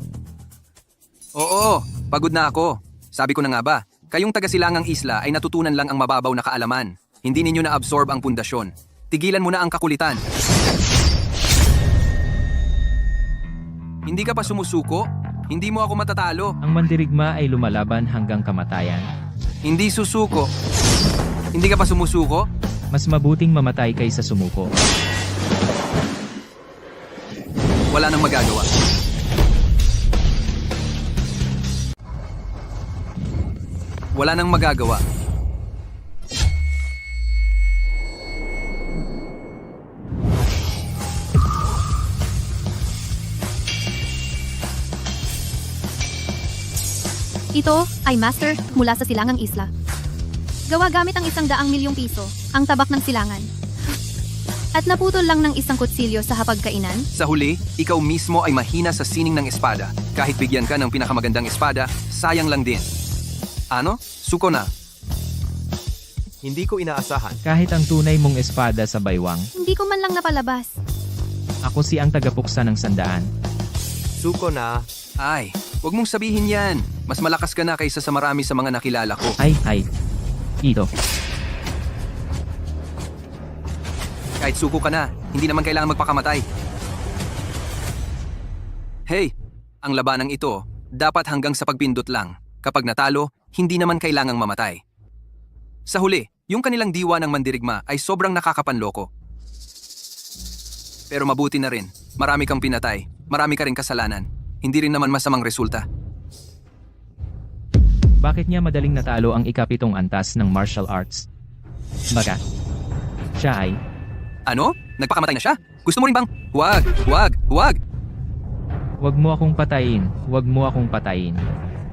Oo, pagod na ako. Sabi ko na nga ba, kayong taga-silangang isla ay natutunan lang ang mababaw na kaalaman. Hindi ninyo na-absorb ang pundasyon. Tigilan mo na ang kakulitan. Hindi ka pa sumusuko? Hindi mo ako matatalo. Ang mandirigma ay lumalaban hanggang kamatayan. Hindi susuko. Hindi ka pa sumusuko? Mas mabuting mamatay kaysa sumuko. Wala nang magagawa. Wala nang magagawa. ito ay master mula sa silangang isla. Gawa gamit ang 100 milyong piso, ang tabak ng silangan. At naputol lang ng isang kutsilyo sa hapagkainan. Sa huli, ikaw mismo ay mahina sa sining ng espada. Kahit bigyan ka ng pinakamagandang espada, sayang lang din. Ano? Suko na. Hindi ko inaasahan. Kahit ang tunay mong espada sa baywang, Hindi ko man lang napalabas. ako si ang tagapuksa ng sandaan. Suko na. Ay, huwag mong sabihin yan. Mas malakas ka na kaysa sa marami sa mga nakilala ko. Ay. Ito. Kahit suko ka na, hindi naman kailangan magpakamatay. Hey, ang labanang ito, dapat hanggang sa pagpindot lang. Kapag natalo, hindi naman kailangang mamatay. Sa huli, yung kanilang diwa ng mandirigma ay sobrang nakakapanloko. Pero mabuti na rin, marami kang pinatay, marami ka rin kasalanan. Hindi rin naman masamang resulta. Bakit niya madaling natalo ang ikapitong antas ng martial arts? Baka siya ay... Ano? Nagpakamatay na siya? Gusto mo rin bang? Huwag! Huwag mo akong patayin, huwag mo akong patayin.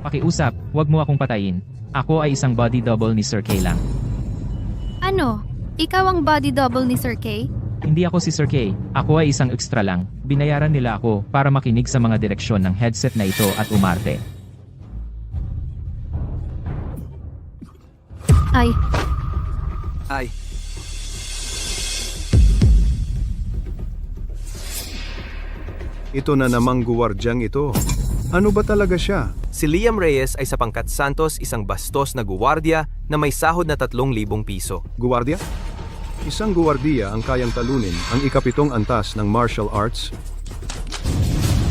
Pakiusap, huwag mo akong patayin. Ako ay isang body double ni Sir K lang. Ano? Ikaw ang body double ni Sir K? Hindi ako si Sir K, ako ay isang extra lang. Binayaran nila ako para makinig sa mga direksyon ng headset na ito at umarte. Ay, Ito na namang guwardyang ito. Ano ba talaga siya? Si Liam Reyes ay sa pangkat Santos isang bastos na guwardiya na may sahod na 3,000 piso. Guwardiya? Isang guwardiya ang kayang talunin ang ikapitong antas ng martial arts?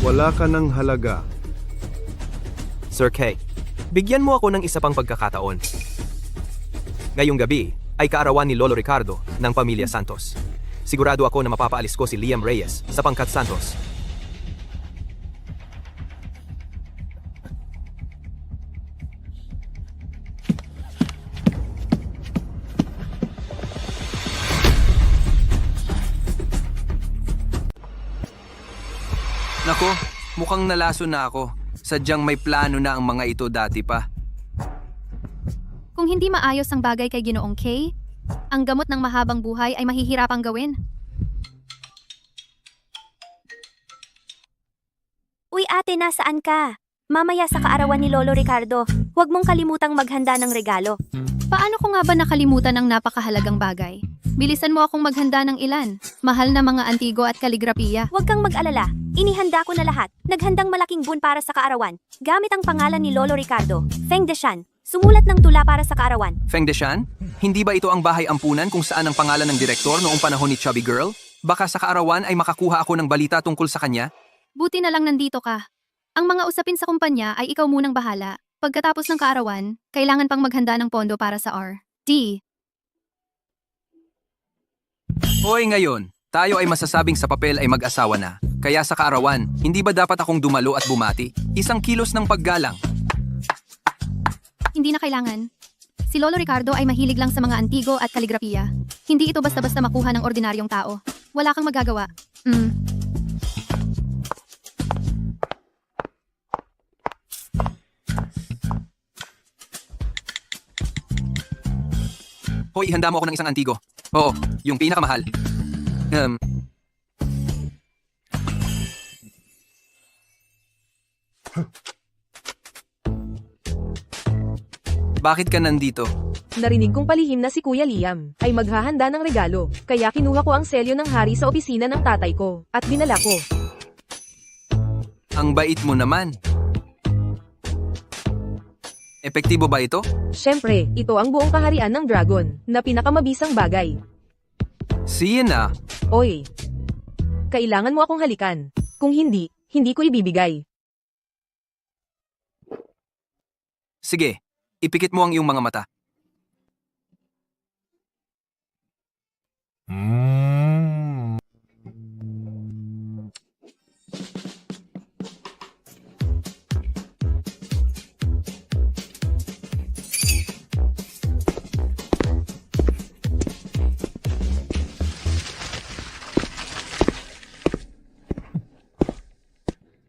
Wala ka ng halaga. Sir K, bigyan mo ako ng isa pang pagkakataon. Ngayong gabi ay kaarawan ni Lolo Ricardo ng pamilya Santos. Sigurado ako na mapapaalis ko si Liam Reyes sa pangkat Santos. nako, mukhang nalaso na ako. Sadyang may plano na ang mga ito dati pa. Kung hindi maayos ang bagay kay Ginoong K, ang gamot ng mahabang buhay ay mahihirapang gawin. Uy ate, nasaan ka? Mamaya sa kaarawan ni Lolo Ricardo, huwag mong kalimutang maghanda ng regalo. Paano ko nga ba nakalimutan ang napakahalagang bagay? Bilisan mo akong maghanda ng ilan. Mahal na mga antigo at kaligrapiya. Huwag kang mag-alala, inihanda ko na lahat. Naghandang malaking bun para sa kaarawan. Gamit ang pangalan ni Lolo Ricardo, Feng Deshan. Sumulat ng tula para sa kaarawan. Feng Deshan? Hindi ba ito ang bahay ampunan kung saan ang pangalan ng direktor noong panahon ni Chubby Girl? Baka sa kaarawan ay makakuha ako ng balita tungkol sa kanya? Buti na lang nandito ka. Ang mga usapin sa kumpanya ay ikaw munang bahala. Pagkatapos ng kaarawan, kailangan pang maghanda ng pondo para sa R.D. Hoy ngayon, tayo ay masasabing sa papel ay mag-asawa na. Kaya sa kaarawan, hindi ba dapat akong dumalo at bumati? Isang kilos ng paggalang. Hindi na kailangan. Si Lolo Ricardo ay mahilig lang sa mga antigo at kaligrafiya. Hindi ito basta-basta makuha ng ordinaryong tao. Wala kang magagawa. Hoy, ihanda mo ako ng isang antigo. Oo, yung pinakamahal. Bakit ka nandito? Narinig kong palihim na si Kuya Liam ay maghahanda ng regalo, kaya kinuha ko ang selyo ng hari sa opisina ng tatay ko, at dinala ko. Ang bait mo naman. Epektibo ba ito? Siyempre, ito ang buong kaharian ng dragon, na pinakamabisang bagay. Sige na. Oy! Kailangan mo akong halikan. Kung hindi, hindi ko ibibigay. Sige, ipikit mo ang iyong mga mata.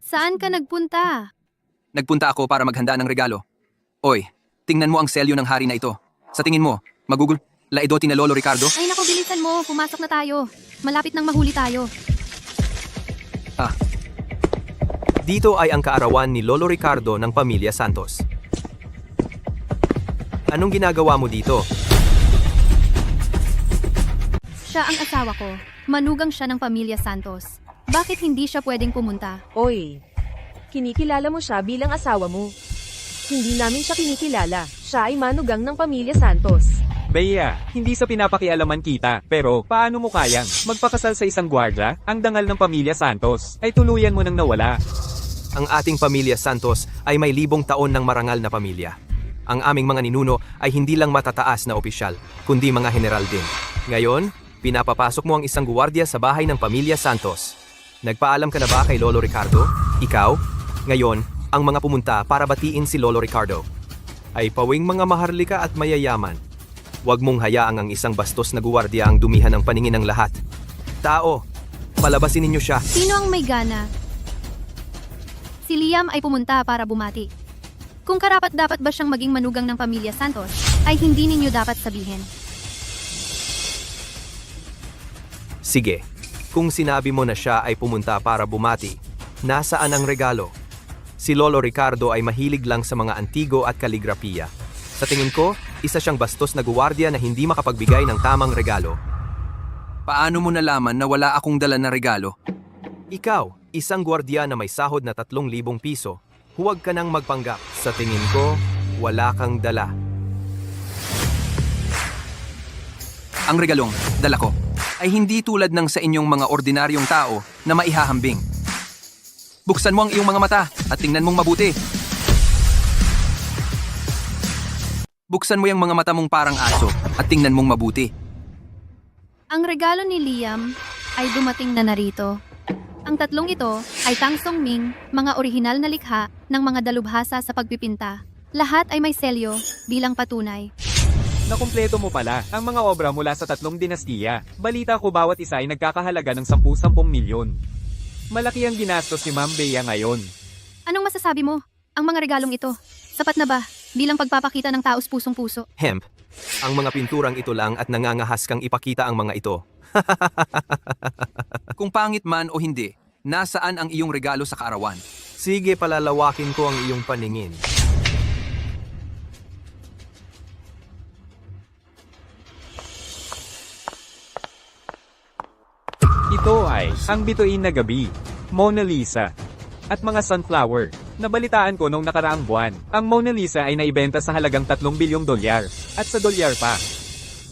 Saan ka nagpunta? Nagpunta ako para maghanda ng regalo. Oy, tingnan mo ang selyo ng hari na ito. Sa tingin mo, magugul laidoti na Lolo Ricardo? Ay naku, bilisan mo. Pumasok na tayo. Malapit nang mahuli tayo. Dito ay ang kaarawan ni Lolo Ricardo ng pamilya Santos. Anong ginagawa mo dito? Siya ang asawa ko. Manugang siya ng pamilya Santos. Bakit hindi siya pwedeng pumunta? Oy! Kinikilala mo siya bilang asawa mo. Hindi namin siya kinikilala. Siya ay manugang ng pamilya Santos. Bea, hindi sa pinapakialaman kita, pero paano mo kayang magpakasal sa isang gwardya? Ang dangal ng pamilya Santos ay tuluyan mo nang nawala. Ang ating pamilya Santos ay may libong taon ng marangal na pamilya. Ang aming mga ninuno ay hindi lang matataas na opisyal, kundi mga general din. Ngayon, pinapapasok mo ang isang guwardiya sa bahay ng pamilya Santos. Nagpaalam ka na ba kay Lolo Ricardo? Ikaw? Ngayon, ang mga pumunta para batiin si Lolo Ricardo ay pawing mga maharlika at mayayaman. Huwag mong hayaang ang isang bastos na guwardiya ang dumihan ng paningin ng lahat. Tao, palabasin ninyo siya. Sino ang may gana? Si Liam ay pumunta para bumati. Kung karapat-dapat ba siyang maging manugang ng pamilya Santos, ay hindi ninyo dapat sabihin. Sige, kung sinabi mo na siya ay pumunta para bumati, nasaan ang regalo? Si Lolo Ricardo ay mahilig lang sa mga antigo at kaligrafiya. Sa tingin ko, isa siyang bastos na guwardiya na hindi makapagbigay ng tamang regalo. Paano mo nalaman na wala akong dala na regalo? Ikaw, isang guwardiya na may sahod na 3,000 piso, huwag ka nang magpanggap. Sa tingin ko, wala kang dala. Ang regalong dala ko ay hindi tulad ng sa inyong mga ordinaryong tao na maihahambing. Buksan mo ang iyong mga mata at tingnan mong mabuti. Buksan mo yung mga mata mong parang aso at tingnan mong mabuti. Ang regalo ni Liam ay dumating na narito. Ang tatlong ito ay Tang Song Ming, mga orihinal na likha ng mga dalubhasa sa pagpipinta. Lahat ay may selyo bilang patunay. Nakumpleto mo pala ang mga obra mula sa 3 dinastiya. Balita ko bawat isa ay nagkakahalaga ng 10-10 milyon. Malaki ang ginastos ni Ma'am Bea ngayon. Anong masasabi mo? Ang mga regalong ito, sapat na ba bilang pagpapakita ng taos pusong-puso? Hemp, ang mga pinturang ito lang at nangangahas kang ipakita ang mga ito. Kung pangit man o hindi, nasaan ang iyong regalo sa kaarawan? Sige, palalawakin ko ang iyong paningin. Ito ay ang bituin na gabi, Mona Lisa, at mga sunflower. Nabalitaan ko nung nakaraang buwan, ang Mona Lisa ay naibenta sa halagang 3 bilyong dolyar, at sa dolyar pa.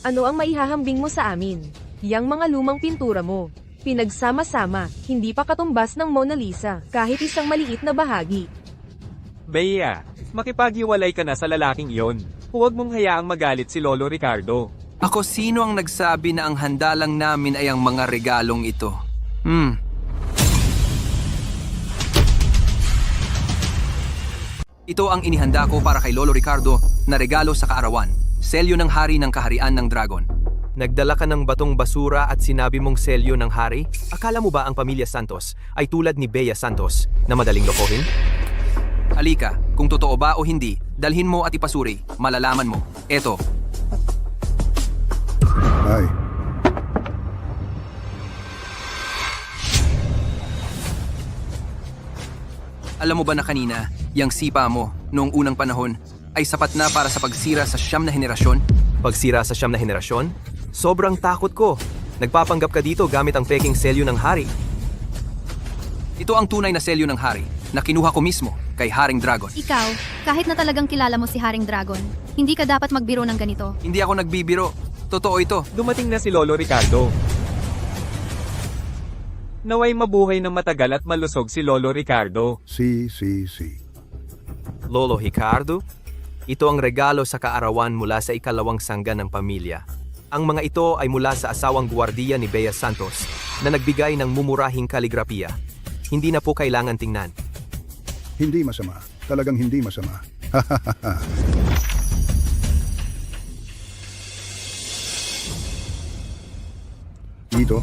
Ano ang maihahambing mo sa amin? Yang mga lumang pintura mo. Pinagsama-sama, hindi pa katumbas ng Mona Lisa, kahit isang maliit na bahagi. Bea, makipaghiwalay ka na sa lalaking iyon. Huwag mong hayaang magalit si Lolo Ricardo. Ako, sino ang nagsabi na ang handa lang namin ay ang mga regalong ito? Ito ang inihanda ko para kay Lolo Ricardo na regalo sa kaarawan. Selyo ng hari ng kaharian ng dragon. Nagdala ka ng batong basura at sinabi mong selyo ng hari? Akala mo ba ang pamilya Santos ay tulad ni Bea Santos na madaling lokohin? Halika, kung totoo ba o hindi, dalhin mo at ipasuri. Malalaman mo. Eto, Ay, alam mo ba na kanina, yang sipa mo noong unang panahon ay sapat na para sa pagsira sa 9 na henerasyon? Pagsira sa 9 na henerasyon? Sobrang takot ko. Nagpapanggap ka dito gamit ang peking selyo ng hari. Ito ang tunay na selyo ng hari na kinuha ko mismo kay Haring Dragon. Ikaw, kahit na talagang kilala mo si Haring Dragon, hindi ka dapat magbiro ng ganito. Hindi ako nagbibiro. Totoo ito. Dumating na si Lolo Ricardo. Naway mabuhay ng matagal at malusog si Lolo Ricardo. si. Lolo Ricardo, ito ang regalo sa kaarawan mula sa ikalawang sangga ng pamilya. Ang mga ito ay mula sa asawang guwardiya ni Bea Santos na nagbigay ng mumurahing kaligrapiya. Hindi na po kailangan tingnan. Hindi masama. Talagang hindi masama. Ito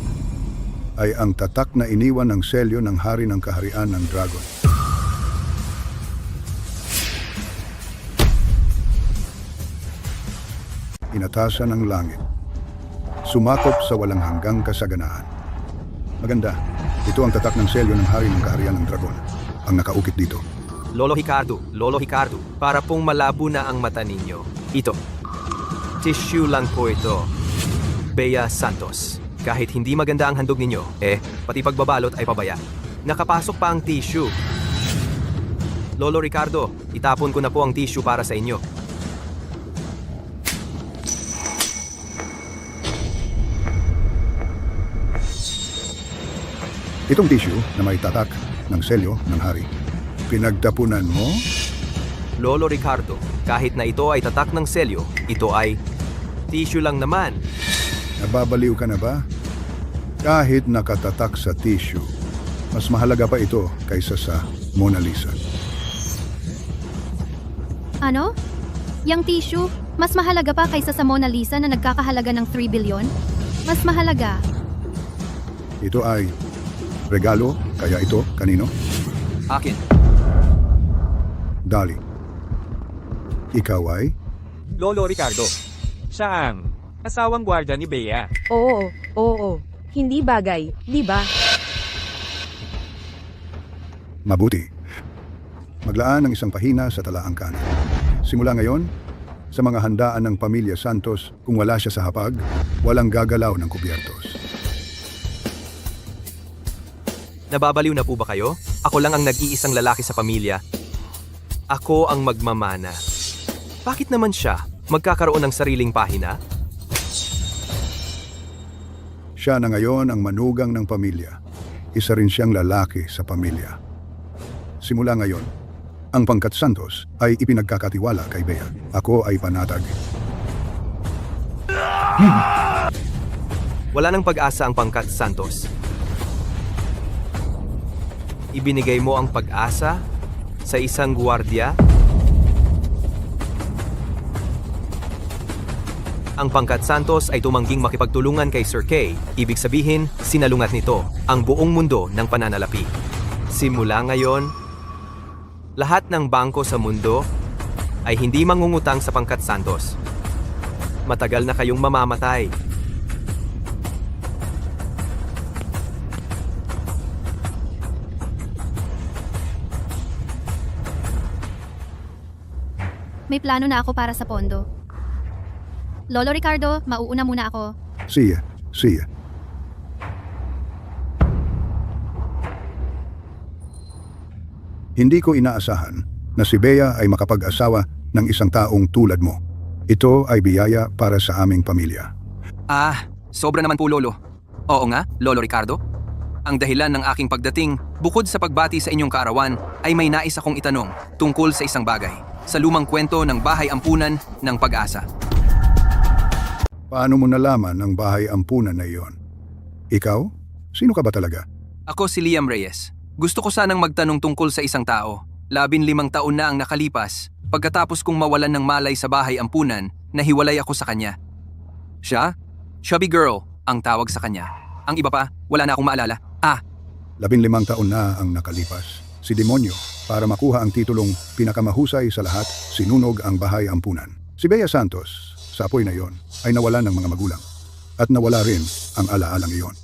ay ang tatak na iniwan ng selyo ng hari ng kaharian ng dragon. Inatasan ng langit. Sumakop sa walang hanggang kasaganaan. Maganda. Ito ang tatak ng selyo ng hari ng kaharian ng dragon. Ang nakaukit dito. Lolo Ricardo, para pong malabo na ang mata ninyo. Ito. Tissue lang po ito. Bea Santos. Kahit hindi maganda ang handog ninyo, pati pagbabalot ay pabaya. Nakapasok pa ang tissue. Lolo Ricardo, itapon ko na po ang tissue para sa inyo. Itong tissue na may tatak ng selyo ng hari. Pinagtapunan mo? Lolo Ricardo, kahit na ito ay tatak ng selyo, ito ay tissue lang naman. Nababaliw ka na ba? Kahit nakatatak sa tissue, mas mahalaga pa ito kaysa sa Mona Lisa. Ano? Yang tissue, mas mahalaga pa kaysa sa Mona Lisa na nagkakahalaga ng 3 billion? Mas mahalaga. Ito ay regalo, kaya ito kanino? Akin. Dali. Ikaw ay? Lolo Ricardo. Siya ang asawang gwardya ni Bea. Oo. Hindi bagay, di ba? Mabuti. Maglaan ng isang pahina sa talaang kanan. Simula ngayon, sa mga handaan ng pamilya Santos, kung wala siya sa hapag, walang gagalaw ng kubyertos. Nababaliw na po ba kayo? Ako lang ang nag-iisang lalaki sa pamilya. Ako ang magmamana. Bakit naman siya magkakaroon ng sariling pahina? Siya na ngayon ang manugang ng pamilya. Isa rin siyang lalaki sa pamilya. Simula ngayon, ang pangkat Santos ay ipinagkakatiwala kay Bea. Ako ay panatag. Wala nang pag-asa ang pangkat Santos. Ibinigay mo ang pag-asa sa isang guwardiya? Ang pangkat Santos ay tumangging makipagtulungan kay Sir Kay. Ibig sabihin, sinalungat nito ang buong mundo ng pananalapi. Simula ngayon, lahat ng bangko sa mundo ay hindi mangungutang sa pangkat Santos. Matagal na kayong mamamatay. May plano na ako para sa pondo. Lolo Ricardo, mauuna muna ako. Siya. Hindi ko inaasahan na si Bea ay makapag-asawa ng isang taong tulad mo. Ito ay biyaya para sa aming pamilya. Sobra naman po, Lolo. Oo nga, Lolo Ricardo. Ang dahilan ng aking pagdating, bukod sa pagbati sa inyong kaarawan, ay may nais akong itanong tungkol sa isang bagay. Sa lumang kwento ng bahay ampunan ng pag-asa. Paano mo nalaman ang bahay ampunan na iyon? Ikaw? Sino ka ba talaga? Ako si Liam Reyes. Gusto ko sanang magtanong tungkol sa isang tao. 15 taon na ang nakalipas, pagkatapos kong mawalan ng malay sa bahay ampunan, nahiwalay ako sa kanya. Siya? Chubby girl, ang tawag sa kanya. Ang iba pa, wala na akong maalala. 15 taon na ang nakalipas. Si Demonyo, para makuha ang titulong pinakamahusay sa lahat, sinunog ang bahay ampunan. Si Bea Santos, sa apoy na iyon, ay nawalan ng mga magulang. At nawala rin ang alaalang iyon.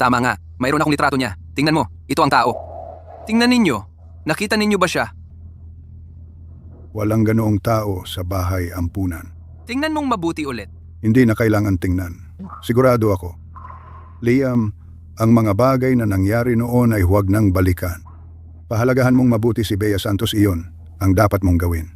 Tama nga. Mayroon akong litrato niya. Tingnan mo, ito ang tao. Tingnan ninyo. Nakita ninyo ba siya? Walang ganoong tao sa bahay ampunan. Tingnan mong mabuti ulit. Hindi na kailangan tingnan. Sigurado ako. Liam, ang mga bagay na nangyari noon ay huwag nang balikan. Pahalagahan mong mabuti si Bea Santos, iyon ang dapat mong gawin.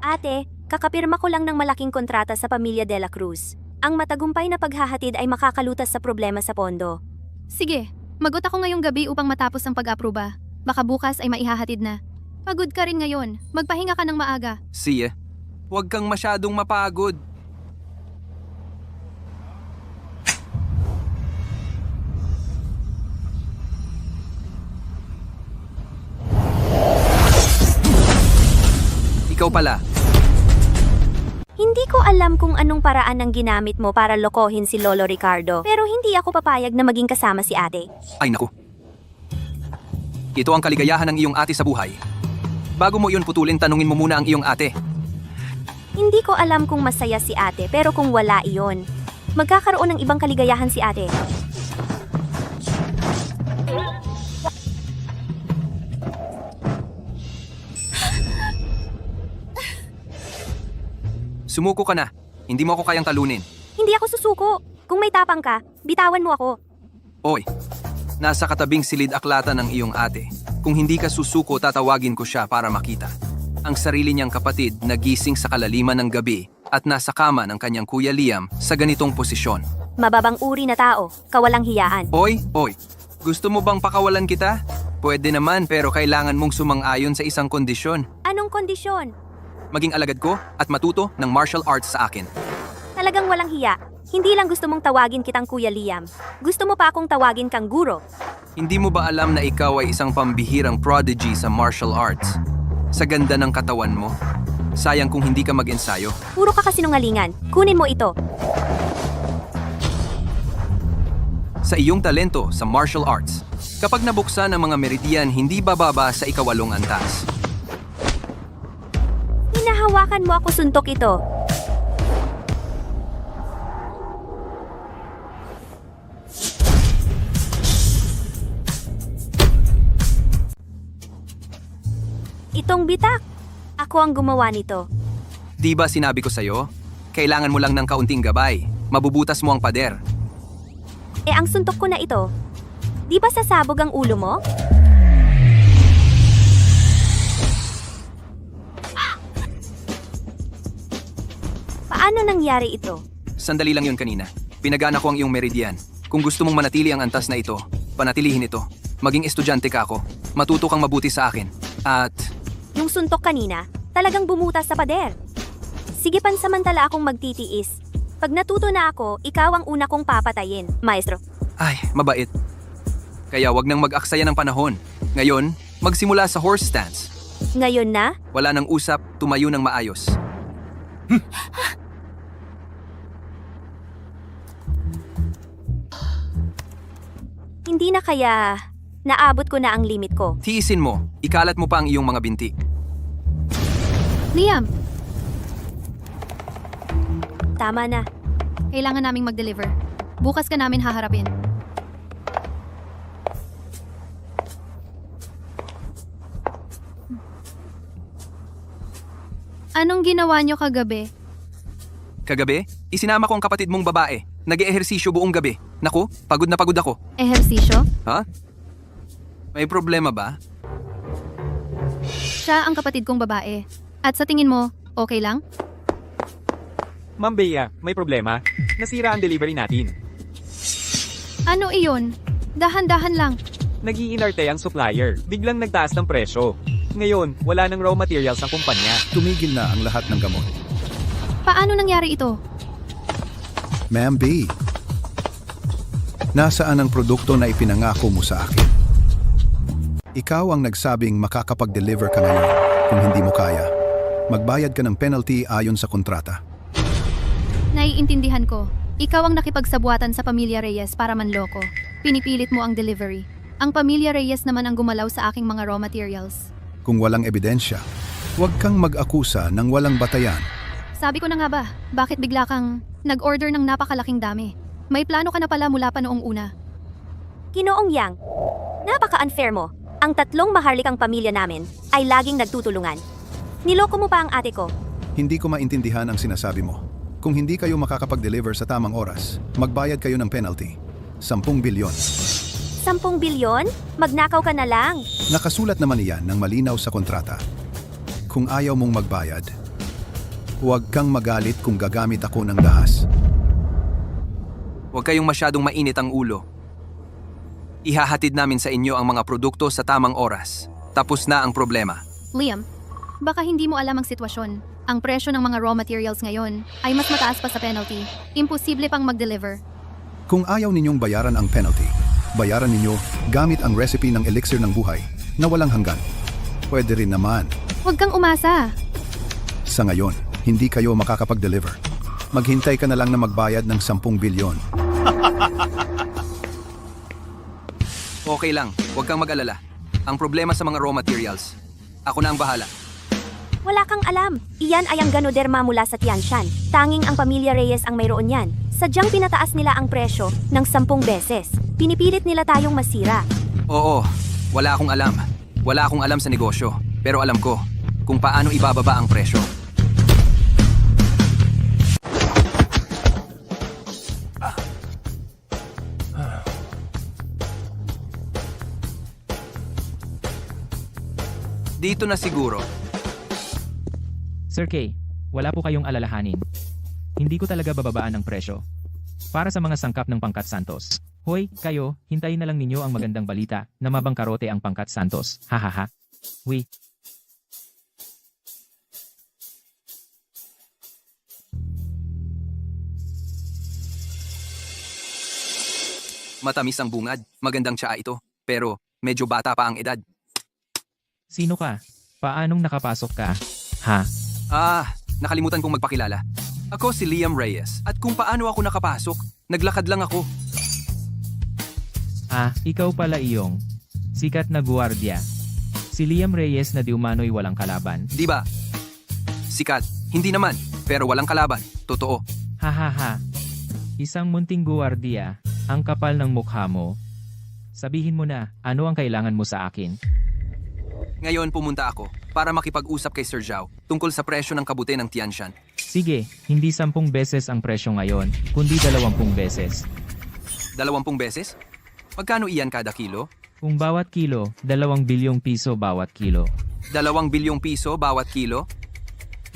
Ate, kakapirma ko lang ng malaking kontrata sa pamilya De La Cruz. Ang matagumpay na paghahatid ay makakalutas sa problema sa pondo. Sige, magot ako ngayong gabi upang matapos ang pag-aproba. Baka bukas ay maihahatid na. Pagod ka rin ngayon. Magpahinga ka ng maaga. Siya, huwag kang masyadong mapagod. Ikaw pala. Hindi ko alam kung anong paraan ang ginamit mo para lokohin si Lolo Ricardo, pero hindi ako papayag na maging kasama si ate. Ay naku. Ito ang kaligayahan ng iyong ate sa buhay. Bago mo iyon putulin, tanungin mo muna ang iyong ate. Hindi ko alam kung masaya si ate, pero kung wala iyon, magkakaroon ng ibang kaligayahan si ate. Sumuko ka na. Hindi mo ako kayang talunin. Hindi ako susuko. Kung may tapang ka, bitawan mo ako. Oy, nasa katabing silid aklata ng iyong ate. Kung hindi ka susuko, tatawagin ko siya para makita. Ang sarili niyang kapatid nagising sa kalaliman ng gabi at nasa kama ng kanyang kuya Liam sa ganitong posisyon. Mababang uri na tao, kawalang hiyaan. Oy, gusto mo bang pakawalan kita? Pwede naman, pero kailangan mong sumang-ayon sa isang kondisyon. Anong kondisyon? Maging alagad ko at matuto ng martial arts sa akin. Talagang walang hiya. Hindi lang gusto mong tawagin kitang Kuya Liam. Gusto mo pa akong tawagin kang guro. Hindi mo ba alam na ikaw ay isang pambihirang prodigy sa martial arts? Sa ganda ng katawan mo, sayang kung hindi ka mag-ensayo. Puro ka kasinungalingan. Kunin mo ito. Sa iyong talento sa martial arts, kapag nabuksan ang mga meridian, hindi bababa sa 8 antas. Hinahawakan mo ako, suntok ito. Itong bitak. Ako ang gumawa nito. Di ba sinabi ko sa'yo? Kailangan mo lang ng kaunting gabay. Mabubutas mo ang pader. Ang suntok ko na ito. Di ba sasabog ang ulo mo? Paano nangyari ito? Sandali lang yun kanina. Pinagana ko ang iyong meridian. Kung gusto mong manatili ang antas na ito, panatilihin ito. Maging estudyante ka ako. Matuto kang mabuti sa akin. At Yung suntok kanina, talagang bumutas sa pader. Sige, pansamantala akong magtitiis. Pag natuto na ako, ikaw ang una kong papatayin, maestro. ay, mabait. Kaya wag nang mag-aksaya ng panahon. Ngayon, magsimula sa horse stance. Ngayon na? Wala nang usap, tumayo ng maayos. Hindi na kaya naabot ko na ang limit ko. Tiisin mo, ikalat mo pa ang iyong mga binti. Liam, Tama na. kailangan naming mag-deliver. Bukas ka namin haharapin. Anong ginawa niyo kagabi? Kagabi, isinama ko ang kapatid mong babae. Nag-eehersisyo buong gabi. Naku, pagod na pagod ako. Ehersisyo? Ha? May problema ba? Siya ang kapatid kong babae. At sa tingin mo, okay lang? Ma'am Bea, may problema. Nasira ang delivery natin. Ano iyon? Dahan-dahan lang. Nag-iinarte ang supplier. Biglang nagtaas ng presyo. Ngayon, wala ng raw materials ang kumpanya. Tumigil na ang lahat ng gamot. Paano nangyari ito? Ma'am B, nasaan ang produkto na ipinangako mo sa akin? Ikaw ang nagsabing makakapag-deliver ka ngayon. Kung hindi mo kaya, magbayad ka ng penalty ayon sa kontrata. Naiintindihan ko. Ikaw ang nakipagsabuatan sa Pamilya Reyes para manloko. Pinipilit mo ang delivery. Ang Pamilya Reyes naman ang gumalaw sa aking mga raw materials. Kung walang ebidensya, huwag kang mag-akusa ng walang batayan. Sabi ko na nga ba, bakit bigla kang nag-order ng napakalaking dami? May plano ka na pala mula pa noong una. Ginoong Yang, napaka-unfair mo. Ang tatlong maharlikang pamilya namin ay laging nagtutulungan. Niloko mo pa ang ate ko. Hindi ko maintindihan ang sinasabi mo. Kung hindi kayo makakapag-deliver sa tamang oras, magbayad kayo ng penalty. 10 bilyon. 10 bilyon? Magnakaw ka na lang. Nakasulat naman iyan ng malinaw sa kontrata. Kung ayaw mong magbayad, huwag kang magalit kung gagamit ako ng dahas. Huwag kayong masyadong mainit ang ulo. Ihahatid namin sa inyo ang mga produkto sa tamang oras. Tapos na ang problema. Liam, baka hindi mo alam ang sitwasyon. Ang presyo ng mga raw materials ngayon ay mas mataas pa sa penalty. Imposible pang mag-deliver. Kung ayaw ninyong bayaran ang penalty, bayaran ninyo gamit ang recipe ng elixir ng buhay na walang hanggan. Pwede rin naman. Huwag kang umasa. Sa ngayon, hindi kayo makakapag-deliver. Maghintay ka na lang na magbayad ng 10 bilyon. Okay lang, huwag kang mag-alala. Ang problema sa mga raw materials, ako na ang bahala. Wala kang alam. Iyan ay ang Ganoderma mula sa Tianshan. Tanging ang Pamilya Reyes ang mayroon yan. Sadyang pinataas nila ang presyo ng 10 beses. Pinipilit nila tayong masira. Oo, wala akong alam. Wala akong alam sa negosyo. Pero alam ko kung paano ibababa ang presyo. Dito na siguro. Sir K, wala po kayong alalahanin. Hindi ko talaga bababaan ang presyo. Para sa mga sangkap ng Pangkat Santos. Hoy, kayo, hintayin na lang ninyo ang magandang balita na mabangkarote ang Pangkat Santos. Hahaha. Wi. Matamis ang bungad. Magandang tsaa ito. Pero medyo bata pa ang edad. Sino ka? Paanong nakapasok ka? Ha? Nakalimutan kong magpakilala. Ako si Liam Reyes. At kung paano ako nakapasok, naglakad lang ako. Ikaw pala iyong sikat na guwardiya. Si Liam Reyes na di umano'y walang kalaban. Di ba? Sikat. Hindi naman. Pero walang kalaban. Totoo. Hahaha. Isang munting guwardiya, ang kapal ng mukha mo. Sabihin mo na, ano ang kailangan mo sa akin? Ngayon pumunta ako para makipag-usap kay Sir Zhao tungkol sa presyo ng kabute ng Tianshan. Sige, hindi 10 beses ang presyo ngayon, kundi 20 beses. 20 beses? Magkano iyan kada kilo? Kung bawat kilo, 2 bilyong piso bawat kilo. 2 bilyong piso bawat kilo?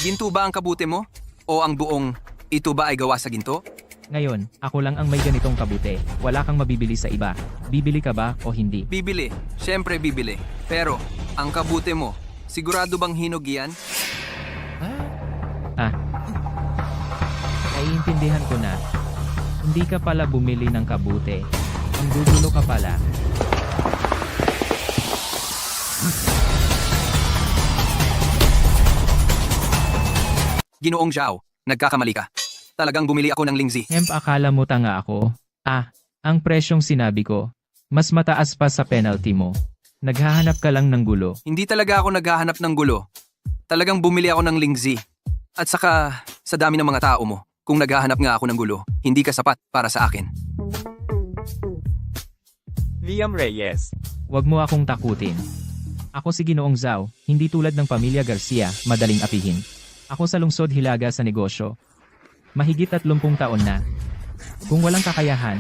Ginto ba ang kabute mo? O ang buong ito ba ay gawa sa ginto? Ngayon, ako lang ang may ganitong kabute. Wala kang mabibili sa iba. Bibili ka ba o hindi? Bibili. Siyempre bibili. Pero, ang kabute mo, sigurado bang hinog yan? Naiintindihan ko na. Hindi ka pala bumili ng kabute. Ang gugulo ka pala. Ginoong Zhao, nagkakamali ka. Talagang bumili ako ng lingzi. Akala mo tanga ako? Ang presyong sinabi ko, mas mataas pa sa penalty mo. Naghahanap ka lang ng gulo. Hindi talaga ako naghahanap ng gulo. Talagang bumili ako ng lingzi. At saka, sa dami ng mga tao mo, kung naghahanap nga ako ng gulo, hindi ka sapat para sa akin. Liam Reyes. Huwag mo akong takutin. Ako si Ginoong Zhao, hindi tulad ng pamilya Garcia, madaling apihin. Ako sa lungsod Hilaga sa negosyo. Mahigit 30 taon na. Kung walang kakayahan,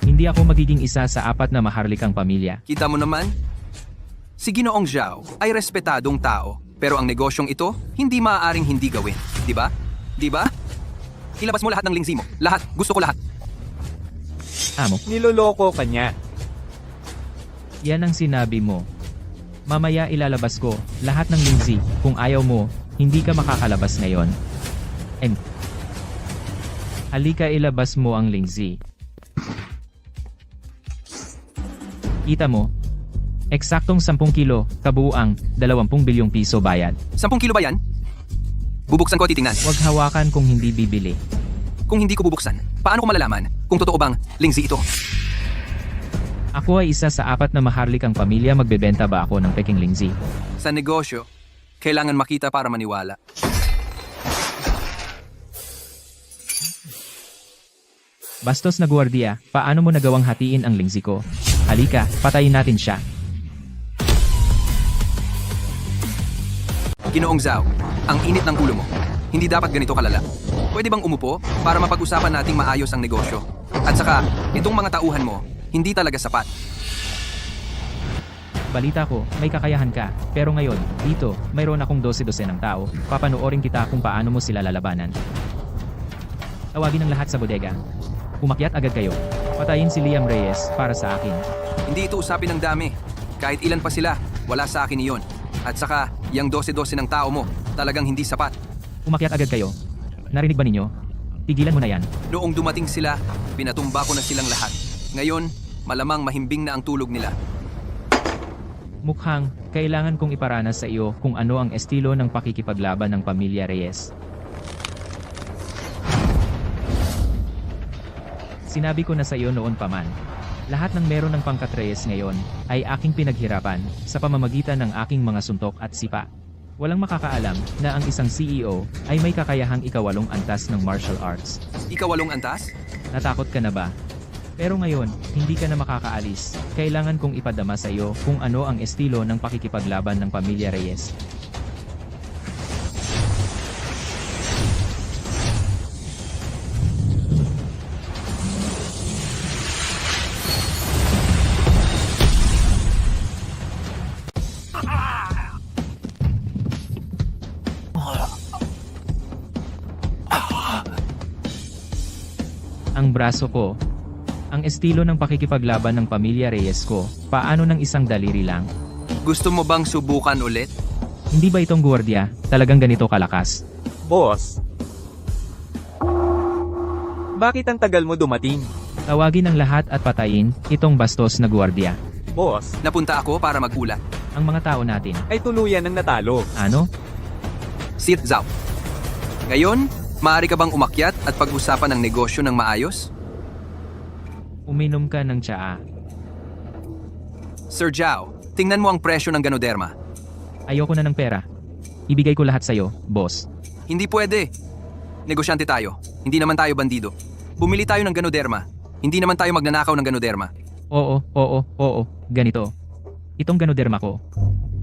hindi ako magiging isa sa 4 na maharlikang pamilya. Kita mo naman? Si Ginoong Zhao ay respetadong tao, pero ang negosyong ito, hindi maaaring hindi gawin. Di ba? Di ba? Ilabas mo lahat ng lingzi mo. Lahat. Gusto ko lahat. Amo, Niloloko ka niya. yan ang sinabi mo. Mamaya ilalabas ko lahat ng lingzi. Kung ayaw mo, hindi ka makakalabas ngayon. Halika ilabas mo ang lingzi. Kita mo? Eksaktong 10 kilo, kabuuang 20 bilyong piso bayad. 10 kilo ba yan? Bubuksan ko at titingnan. Huwag hawakan kung hindi bibili. Kung hindi ko bubuksan, paano ko malalaman kung totoo bang lingzi ito? Ako ay isa sa 4 na maharlikang pamilya, magbebenta ba ako ng peking lingzi? Sa negosyo, kailangan makita para maniwala. Bastos na gwardiya, paano mo nagawang hatiin ang lingzi ko? Halika, patayin natin siya. Ginoong Zhao, ang init ng ulo mo. Hindi dapat ganito kalala. Pwede bang umupo para mapag-usapan nating maayos ang negosyo? At saka, itong mga tauhan mo, hindi talaga sapat. Balita ko, may kakayahan ka. Pero ngayon, dito, mayroon akong 12 ng tao. Papanoorin kita kung paano mo sila lalabanan. Tawagin ang lahat sa bodega. Umakyat agad kayo. Patayin si Liam Reyes para sa akin. Hindi ito usapin ng dami. Kahit ilan pa sila, wala sa akin iyon. At saka, yung 12 ng tao mo, talagang hindi sapat. Umakyat agad kayo. Narinig ba ninyo? Tigilan mo na yan. Noong dumating sila, pinatumba ko na silang lahat. Ngayon, malamang mahimbing na ang tulog nila. Mukhang, kailangan kong iparanas sa iyo kung ano ang estilo ng pakikipaglaban ng pamilya Reyes. Sinabi ko na sa iyo noon pa man. Lahat ng meron ng pangkat Reyes ngayon ay aking pinaghirapan sa pamamagitan ng aking mga suntok at sipa. Walang makakaalam na ang isang CEO ay may kakayahang ikawalong antas ng martial arts. Ikawalong antas? Natakot ka na ba? Pero ngayon, hindi ka na makakaalis. Kailangan kong ipadama sa iyo kung ano ang estilo ng pakikipaglaban ng pamilya Reyes. Ang braso ko. Ang estilo ng pakikipaglaban ng pamilya Reyes ko, paano ng isang daliri lang? Gusto mo bang subukan ulit? Hindi ba itong gwardiya, talagang ganito kalakas? Boss. Bakit ang tagal mo dumating? Tawagin ang lahat at patayin itong bastos na gwardiya. Boss, Napunta ako para magulat. Ang mga tao natin. ay tuluyan ng natalo. Ano? Sit Zhao. Ngayon, maaari ka bang umakyat at pag-usapan ng negosyo ng maayos? Uminom ka ng tsaa. Sir Zhao, tingnan mo ang presyo ng Ganoderma. Ayoko na ng pera. Ibigay ko lahat sa'yo, boss. Hindi pwede. Negosyante tayo. Hindi naman tayo bandido. Bumili tayo ng Ganoderma. Hindi naman tayo magnanakaw ng Ganoderma. Oo. Ganito. Itong Ganoderma ko.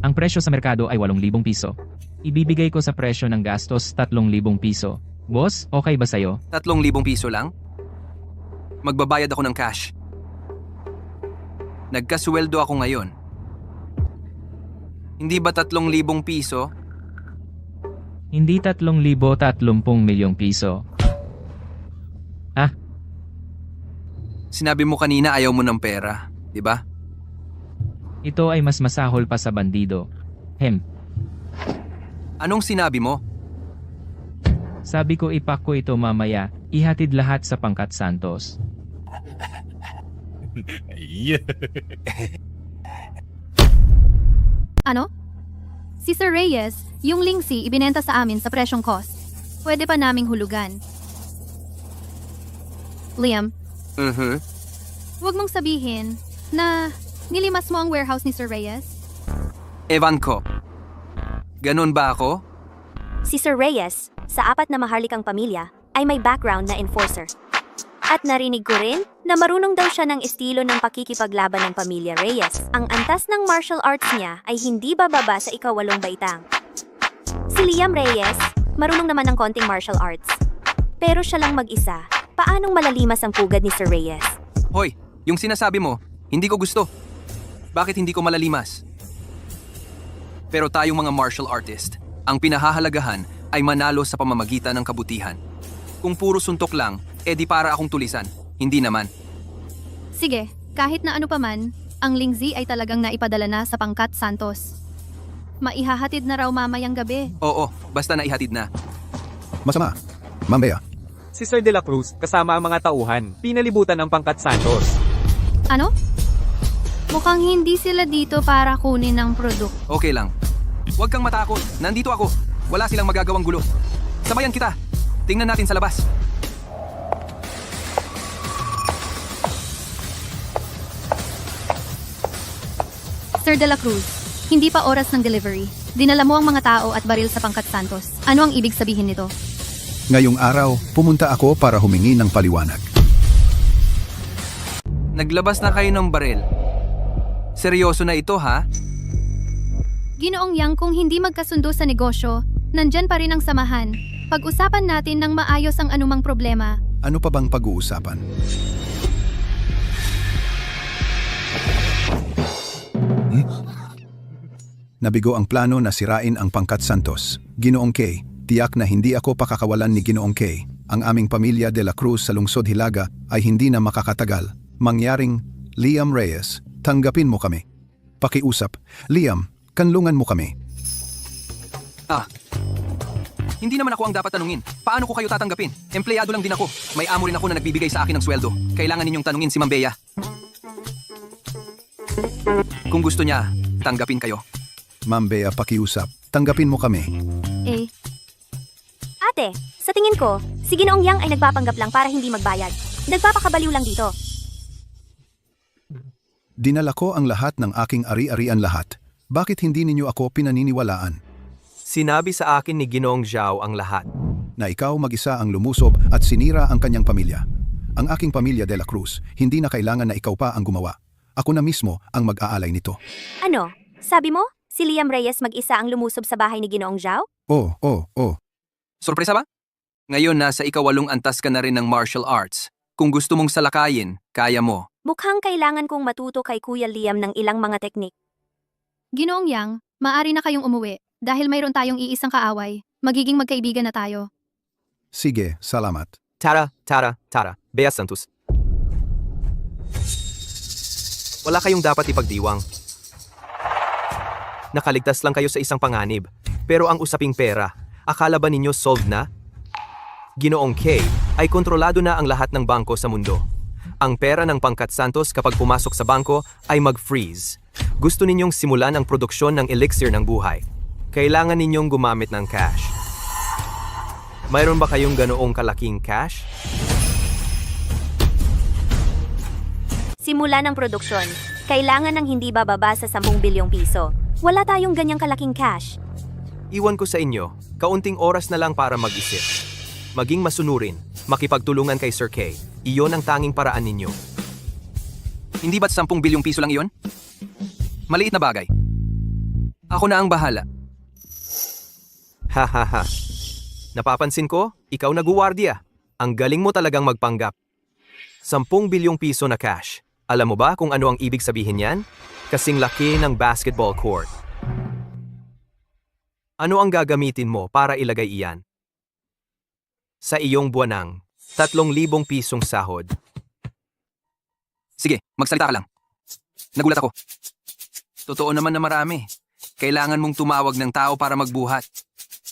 Ang presyo sa merkado ay 8,000 piso. Ibibigay ko sa presyo ng gastos 3,000 piso. Boss, okay ba sa'yo? 3,000 piso lang? Magbabayad ako ng cash. Nagkasweldo ako ngayon. Hindi ba 3,000 piso? Hindi 3,030 milyong piso. Sinabi mo kanina ayaw mo ng pera, di ba? Ito ay mas masahol pa sa bandido. Anong sinabi mo? Sabi ko ipak ko ito mamaya, ihatid lahat sa Pangkat Santos. Ano? Si Sir Reyes, yung lingsi ibinenta sa amin sa presyong cost. Pwede pa naming hulugan. Liam, huwag mong sabihin na nilimas mo ang warehouse ni Sir Reyes. Evan ko. Ganun ba ako? Si Sir Reyes, sa 4 na maharlikang pamilya, ay may background na enforcer. At narinig ko rin na marunong daw siya ng estilo ng pakikipaglaban ng pamilya Reyes. Ang antas ng martial arts niya ay hindi bababa sa ika-8 baitang. Si Liam Reyes, marunong naman ng konting martial arts. Pero siya lang mag-isa. Paanong malalimas ang pugad ni Sir Reyes? Hoy, yung sinasabi mo, hindi ko gusto. Bakit hindi ko malalimas? Pero tayong mga martial artist, ang pinahahalagahan ay manalo sa pamamagitan ng kabutihan. Kung puro suntok lang, edi para akong tulisan. Hindi naman. Sige, kahit na ano paman, ang Lingzi ay talagang naipadala na sa Pangkat Santos. Maihahatid na raw mamayang gabi. Oo, basta naihatid na. Masama. Ma'am Bea, Si Sir De La Cruz, kasama ang mga tauhan, pinalibutan ng Pangkat Santos. Ano? Mukhang hindi sila dito para kunin ng produkto. Okay lang. Huwag kang matakot. Nandito ako. Wala silang magagawang gulo. Sabayan kita. Tingnan natin sa labas. Sir De La Cruz, hindi pa oras ng delivery. Dinala mo ang mga tao at baril sa Pangkat Santos. Ano ang ibig sabihin nito? ngayong araw, pumunta ako para humingi ng paliwanag. Naglabas na kayo ng baril. Seryoso na ito, ha? Ginoong Yang, kung hindi magkasundo sa negosyo, nandyan pa rin ang samahan. Pag-usapan natin ng maayos ang anumang problema. Ano pa bang pag-uusapan? Nabigo ang plano na sirain ang Pangkat Santos. Ginoong K, tiyak na hindi ako pakakawalan ni Ginoong K. Ang aming pamilya de la Cruz sa lungsod Hilaga ay hindi na makakatagal. Mangyaring, Liam Reyes, tanggapin mo kami. Pakiusap, Liam, kanlungan mo kami. Hindi naman ako ang dapat tanungin. Paano ko kayo tatanggapin? Empleyado lang din ako. May amo rin ako na nagbibigay sa akin ng sweldo. Kailangan ninyong tanungin si Ma'am Bea. Kung gusto niya, tanggapin kayo. Ma'am Bea, pakiusap, tanggapin mo kami. Ate, sa tingin ko, si Ginoong Yang ay nagpapanggap lang para hindi magbayad. Nagpapakabaliw lang dito. Dinala ko ang lahat ng aking ari-arian lahat. Bakit hindi ninyo ako pinaniniwalaan? Sinabi sa akin ni Ginoong Zhao ang lahat. Na ikaw mag-isa ang lumusob at sinira ang kanyang pamilya. Ang aking pamilya de la Cruz, hindi na kailangan na ikaw pa ang gumawa. Ako na mismo ang mag-aalay nito. Ano? Sabi mo? Si Liam Reyes mag-isa ang lumusob sa bahay ni Ginoong Zhao? Oh. Sorpresa ba? Ngayon nasa ikawalong antas ka na rin ng martial arts. Kung gusto mong salakayin, kaya mo. Mukhang kailangan kong matuto kay Kuya Liam ng ilang mga teknik. Ginoong Yang, maaari na kayong umuwi. Dahil mayroon tayong iisang kaaway, magiging magkaibigan na tayo. Sige, salamat. Tara. Bea Santos. Wala kayong dapat ipagdiwang. Nakaligtas lang kayo sa isang panganib. Pero ang usaping pera, akala ba ninyo solved na? Ginoong K ay kontrolado na ang lahat ng bangko sa mundo. Ang pera ng Pangkat Santos kapag pumasok sa bangko ay mag-freeze. Gusto ninyong simulan ang produksyon ng elixir ng buhay. Kailangan ninyong gumamit ng cash. Mayroon ba kayong ganoong kalaking cash? Simula ng produksyon, kailangan ng hindi bababa sa 10 bilyong piso. Wala tayong ganyang kalaking cash. Iwan ko sa inyo, kaunting oras na lang para mag-isip. Maging masunurin, makipagtulungan kay Sir K. Iyon ang tanging paraan ninyo. Hindi ba't 10 bilyong piso lang iyon? Maliit na bagay. Ako na ang bahala. Hahaha. Napapansin ko, ikaw na guwardiya. Ang galing mo talagang magpanggap. 10 bilyong piso na cash. Alam mo ba kung ano ang ibig sabihin yan? Kasing laki ng basketball court. Ano ang gagamitin mo para ilagay iyan? Sa iyong buwanang 3,000 pisong sahod. Sige, magsalita ka lang. Nagulat ako. Totoo naman na marami. Kailangan mong tumawag ng tao para magbuhat.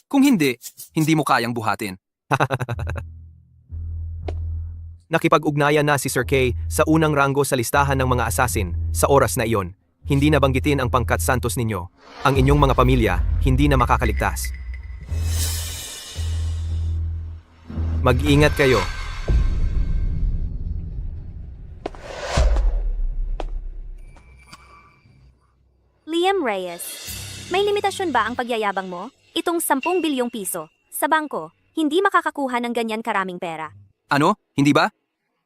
Kung hindi, hindi mo kayang buhatin. Nakipag-ugnayan na si Sir K sa unang ranggo sa listahan ng mga assassin sa oras na iyon. Hindi na banggitin ang Pangkat Santos ninyo. Ang inyong mga pamilya hindi na makakaligtas. Mag-ingat kayo. Liam Reyes, may limitasyon ba ang pagyayabang mo? Itong 10 bilyong piso. Sa bangko, hindi makakakuha ng ganyan karaming pera. Ano? Hindi ba?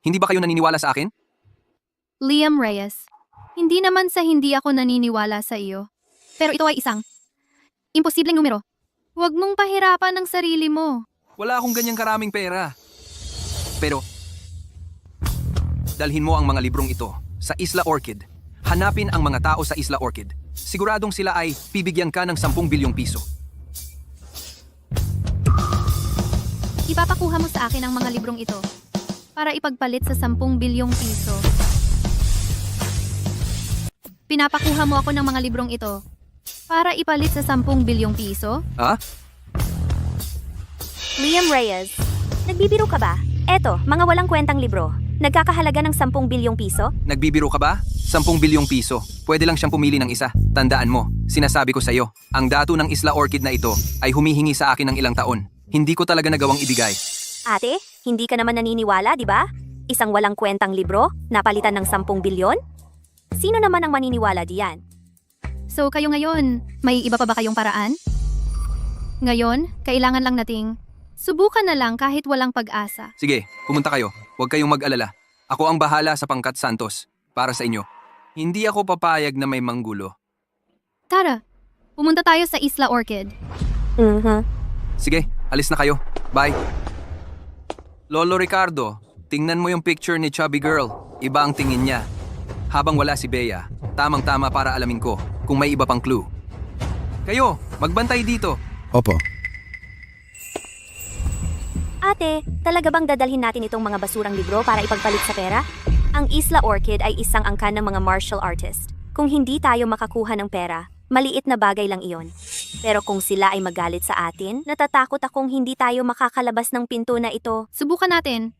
Hindi ba kayo naniniwala sa akin? Liam Reyes, hindi naman sa hindi ako naniniwala sa iyo. Pero ito ay isang imposibleng numero. Huwag mong pahirapan ang sarili mo. Wala akong ganyang karaming pera. Pero, dalhin mo ang mga librong ito sa Isla Orchid. Hanapin ang mga tao sa Isla Orchid. Siguradong sila ay bibigyan ka ng 10 bilyong piso. Ipapakuha mo sa akin ang mga librong ito para ipagpalit sa 10 bilyong piso. Pinapakuha mo ako ng mga librong ito para ipalit sa 10 bilyong piso? Ha? Liam Reyes, nagbibiro ka ba? Eto, mga walang kwentang libro. Nagkakahalaga ng 10 bilyong piso? Nagbibiro ka ba? 10 bilyong piso. Pwede lang siyang pumili ng isa. Tandaan mo, sinasabi ko sa'yo, ang dato ng Isla Orchid na ito ay humihingi sa akin ng ilang taon. Hindi ko talaga nagawang ibigay. Ate, hindi ka naman naniniwala, di ba? Isang walang kwentang libro, napalitan ng 10 bilyon? Sino naman ang maniniwala diyan? So kayo ngayon, may iba pa ba kayong paraan? Ngayon, kailangan lang nating subukan na lang kahit walang pag-asa. Sige, pumunta kayo. Huwag kayong mag-alala. Ako ang bahala sa Pangkat Santos. Para sa inyo. Hindi ako papayag na may manggulo. Tara, pumunta tayo sa Isla Orchid. Sige, alis na kayo. Bye. Lolo Ricardo, tingnan mo yung picture ni Chubby Girl. Iba ang tingin niya. Habang wala si Bea, tamang-tama para alamin ko kung may iba pang clue. Kayo, magbantay dito. Opo. Ate, talaga bang dadalhin natin itong mga basurang libro para ipagpalit sa pera? Ang Isla Orchid ay isang angkan ng mga martial artist. Kung hindi tayo makakuha ng pera, maliit na bagay lang iyon. Pero kung sila ay magalit sa atin, natatakot akong hindi tayo makakalabas ng pinto na ito. Subukan natin.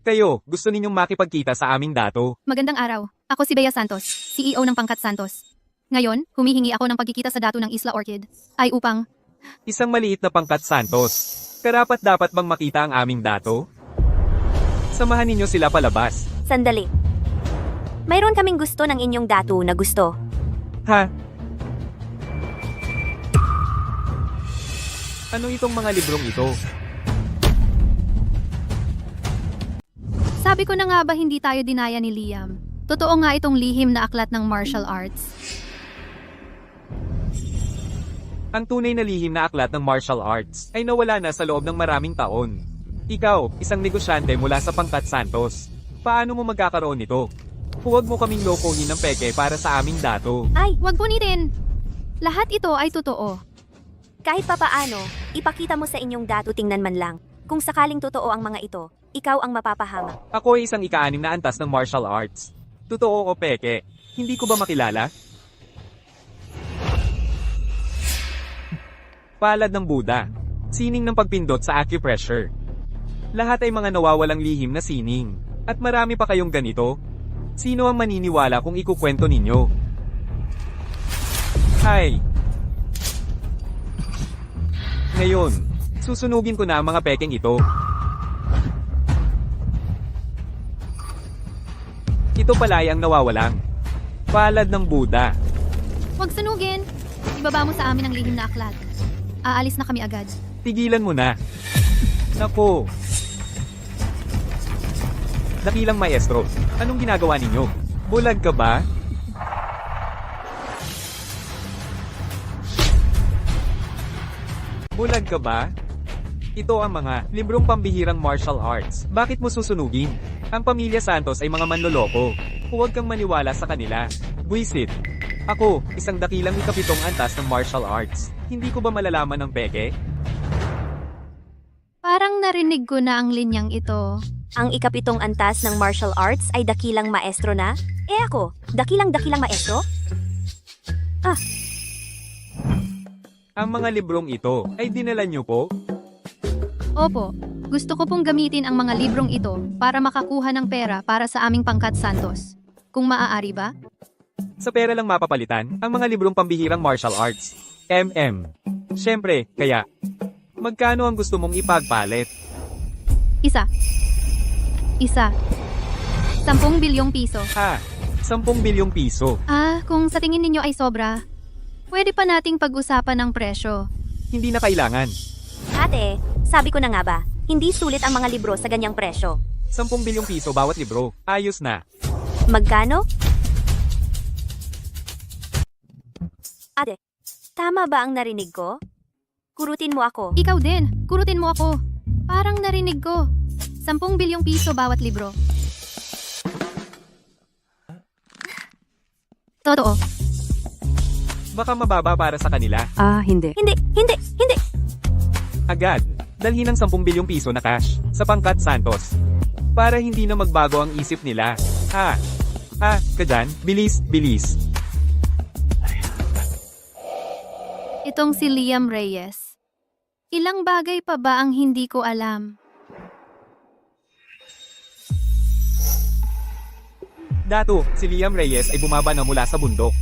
Kayo, gusto ninyong makipagkita sa aming dato? Magandang araw. Ako si Bea Santos, CEO ng Pangkat Santos. Ngayon, humihingi ako ng pagkikita sa dato ng Isla Orchid. Ay upang Isang maliit na Pangkat Santos. Karapat-dapat bang makita ang aming dato? Samahan ninyo sila palabas. Sandali. Mayroon kaming gusto ng inyong dato na gusto. Ha? Ano itong mga librong ito? Sabi ko na nga ba hindi tayo dinaya ni Liam? Totoo nga itong lihim na aklat ng martial arts. Ang tunay na lihim na aklat ng martial arts ay nawala na sa loob ng maraming taon. Ikaw, isang negosyante mula sa Pangkat Santos. Paano mo magkakaroon nito? Huwag mo kaming lokohin ng peke para sa aming dato. Ay, Huwag punitin! Lahat ito ay totoo. kahit papaano, ipakita mo sa inyong dato tingnan man lang. Kung sakaling totoo ang mga ito, ikaw ang mapapahamak. Ako ay isang ika-6 na antas ng martial arts. Totoo o peke? Hindi ko ba makilala? Palad ng Buddha. Sining ng pagpindot sa acupressure. Lahat ay mga nawawalang lihim na sining. At marami pa kayong ganito. Sino ang maniniwala kung ikukwento ninyo? Hi! Ngayon, susunugin ko na ang mga pekeng ito. Ito pala ay ang nawawalang. Palad ng Buddha. Huwag sunugin! Ibaba mo sa amin ang lihim na aklat. Aalis na kami agad. Tigilan mo na. Nako. Dakilang maestro, anong ginagawa ninyo? Bulag ka ba? Bulag ka ba? Ito ang mga librong pambihirang martial arts. Bakit mo susunugin? Ang pamilya Santos ay mga manloloko. Huwag kang maniwala sa kanila. Buisit. Ako, isang dakilang ikapitong antas ng martial arts. Hindi ko ba malalaman ng peke? Parang narinig ko na ang linyang ito. Ang ikapitong antas ng martial arts ay dakilang maestro na? Eh ako, dakilang maestro? Ang mga librong ito ay dinala nyo po? Opo, gusto ko pong gamitin ang mga librong ito para makakuha ng pera para sa aming Pangkat Santos. Kung maaari ba? Sa pera lang mapapalitan ang mga librong pambihirang martial arts. Siyempre, kaya, magkano ang gusto mong ipagpalit? Isa. 10 bilyong piso. Ha? 10 bilyong piso. Kung sa tingin ninyo ay sobra, pwede pa nating pag-usapan ng presyo. Hindi na kailangan. Ate, sabi ko na nga ba, hindi sulit ang mga libro sa ganyang presyo. 10 bilyong piso bawat libro. Ayos na. Magkano? Ate, tama ba ang narinig ko? Kurutin mo ako. Ikaw din, kurutin mo ako. Parang narinig ko. 10 bilyong piso bawat libro. Totoo. Baka mababa para sa kanila. Hindi. Hindi! Agad, dalhin ng 10 bilyong piso na cash sa pangkat Santos. Para hindi na magbago ang isip nila. Ka dyan? Bilis. Itong si Liam Reyes. Ilang bagay pa ba ang hindi ko alam? Dato, si Liam Reyes ay bumaba na mula sa bundok.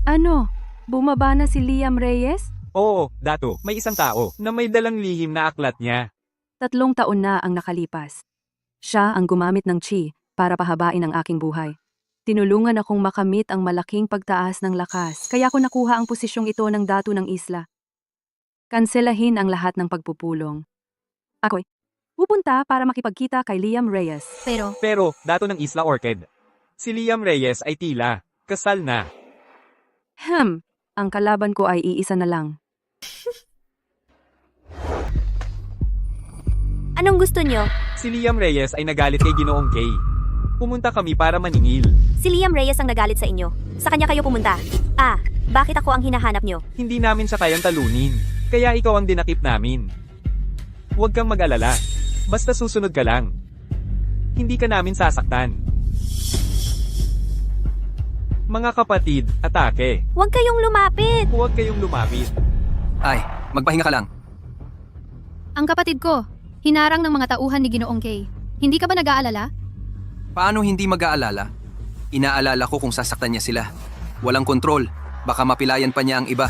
Ano? Bumaba na si Liam Reyes? Oo, Dato, may isang tao na may dalang lihim na aklat niya. 3 taon na ang nakalipas. Siya ang gumamit ng chi para pahabain ang aking buhay. Tinulungan akong makamit ang malaking pagtaas ng lakas, kaya ko nakuha ang posisyong ito ng dato ng isla. Kanselahin ang lahat ng pagpupulong. Ako'y pupunta para makipagkita kay Liam Reyes. Pero, Dato ng Isla Orchid. Si Liam Reyes ay tila kasal na. Ang kalaban ko ay iisa na lang. Anong gusto nyo? Si Liam Reyes ay nagalit kay Ginoong Kay. Pumunta kami para maningil. Si Liam Reyes ang nagalit sa inyo. Sa kanya kayo pumunta. Bakit ako ang hinahanap nyo? Hindi namin siya kayang talunin. Kaya ikaw ang dinakip namin. Huwag kang mag-alala. Basta susunod ka lang. Hindi ka namin sasaktan. Mga kapatid, atake. Huwag kayong lumapit! Huwag kayong lumapit. Ay, magpahinga ka lang. Ang kapatid ko, hinarang ng mga tauhan ni Ginoong Kay. Hindi ka ba nag-aalala? Paano hindi mag-aalala? Inaalala ko kung sasaktan niya sila. Walang kontrol. Baka mapilayan pa niya ang iba.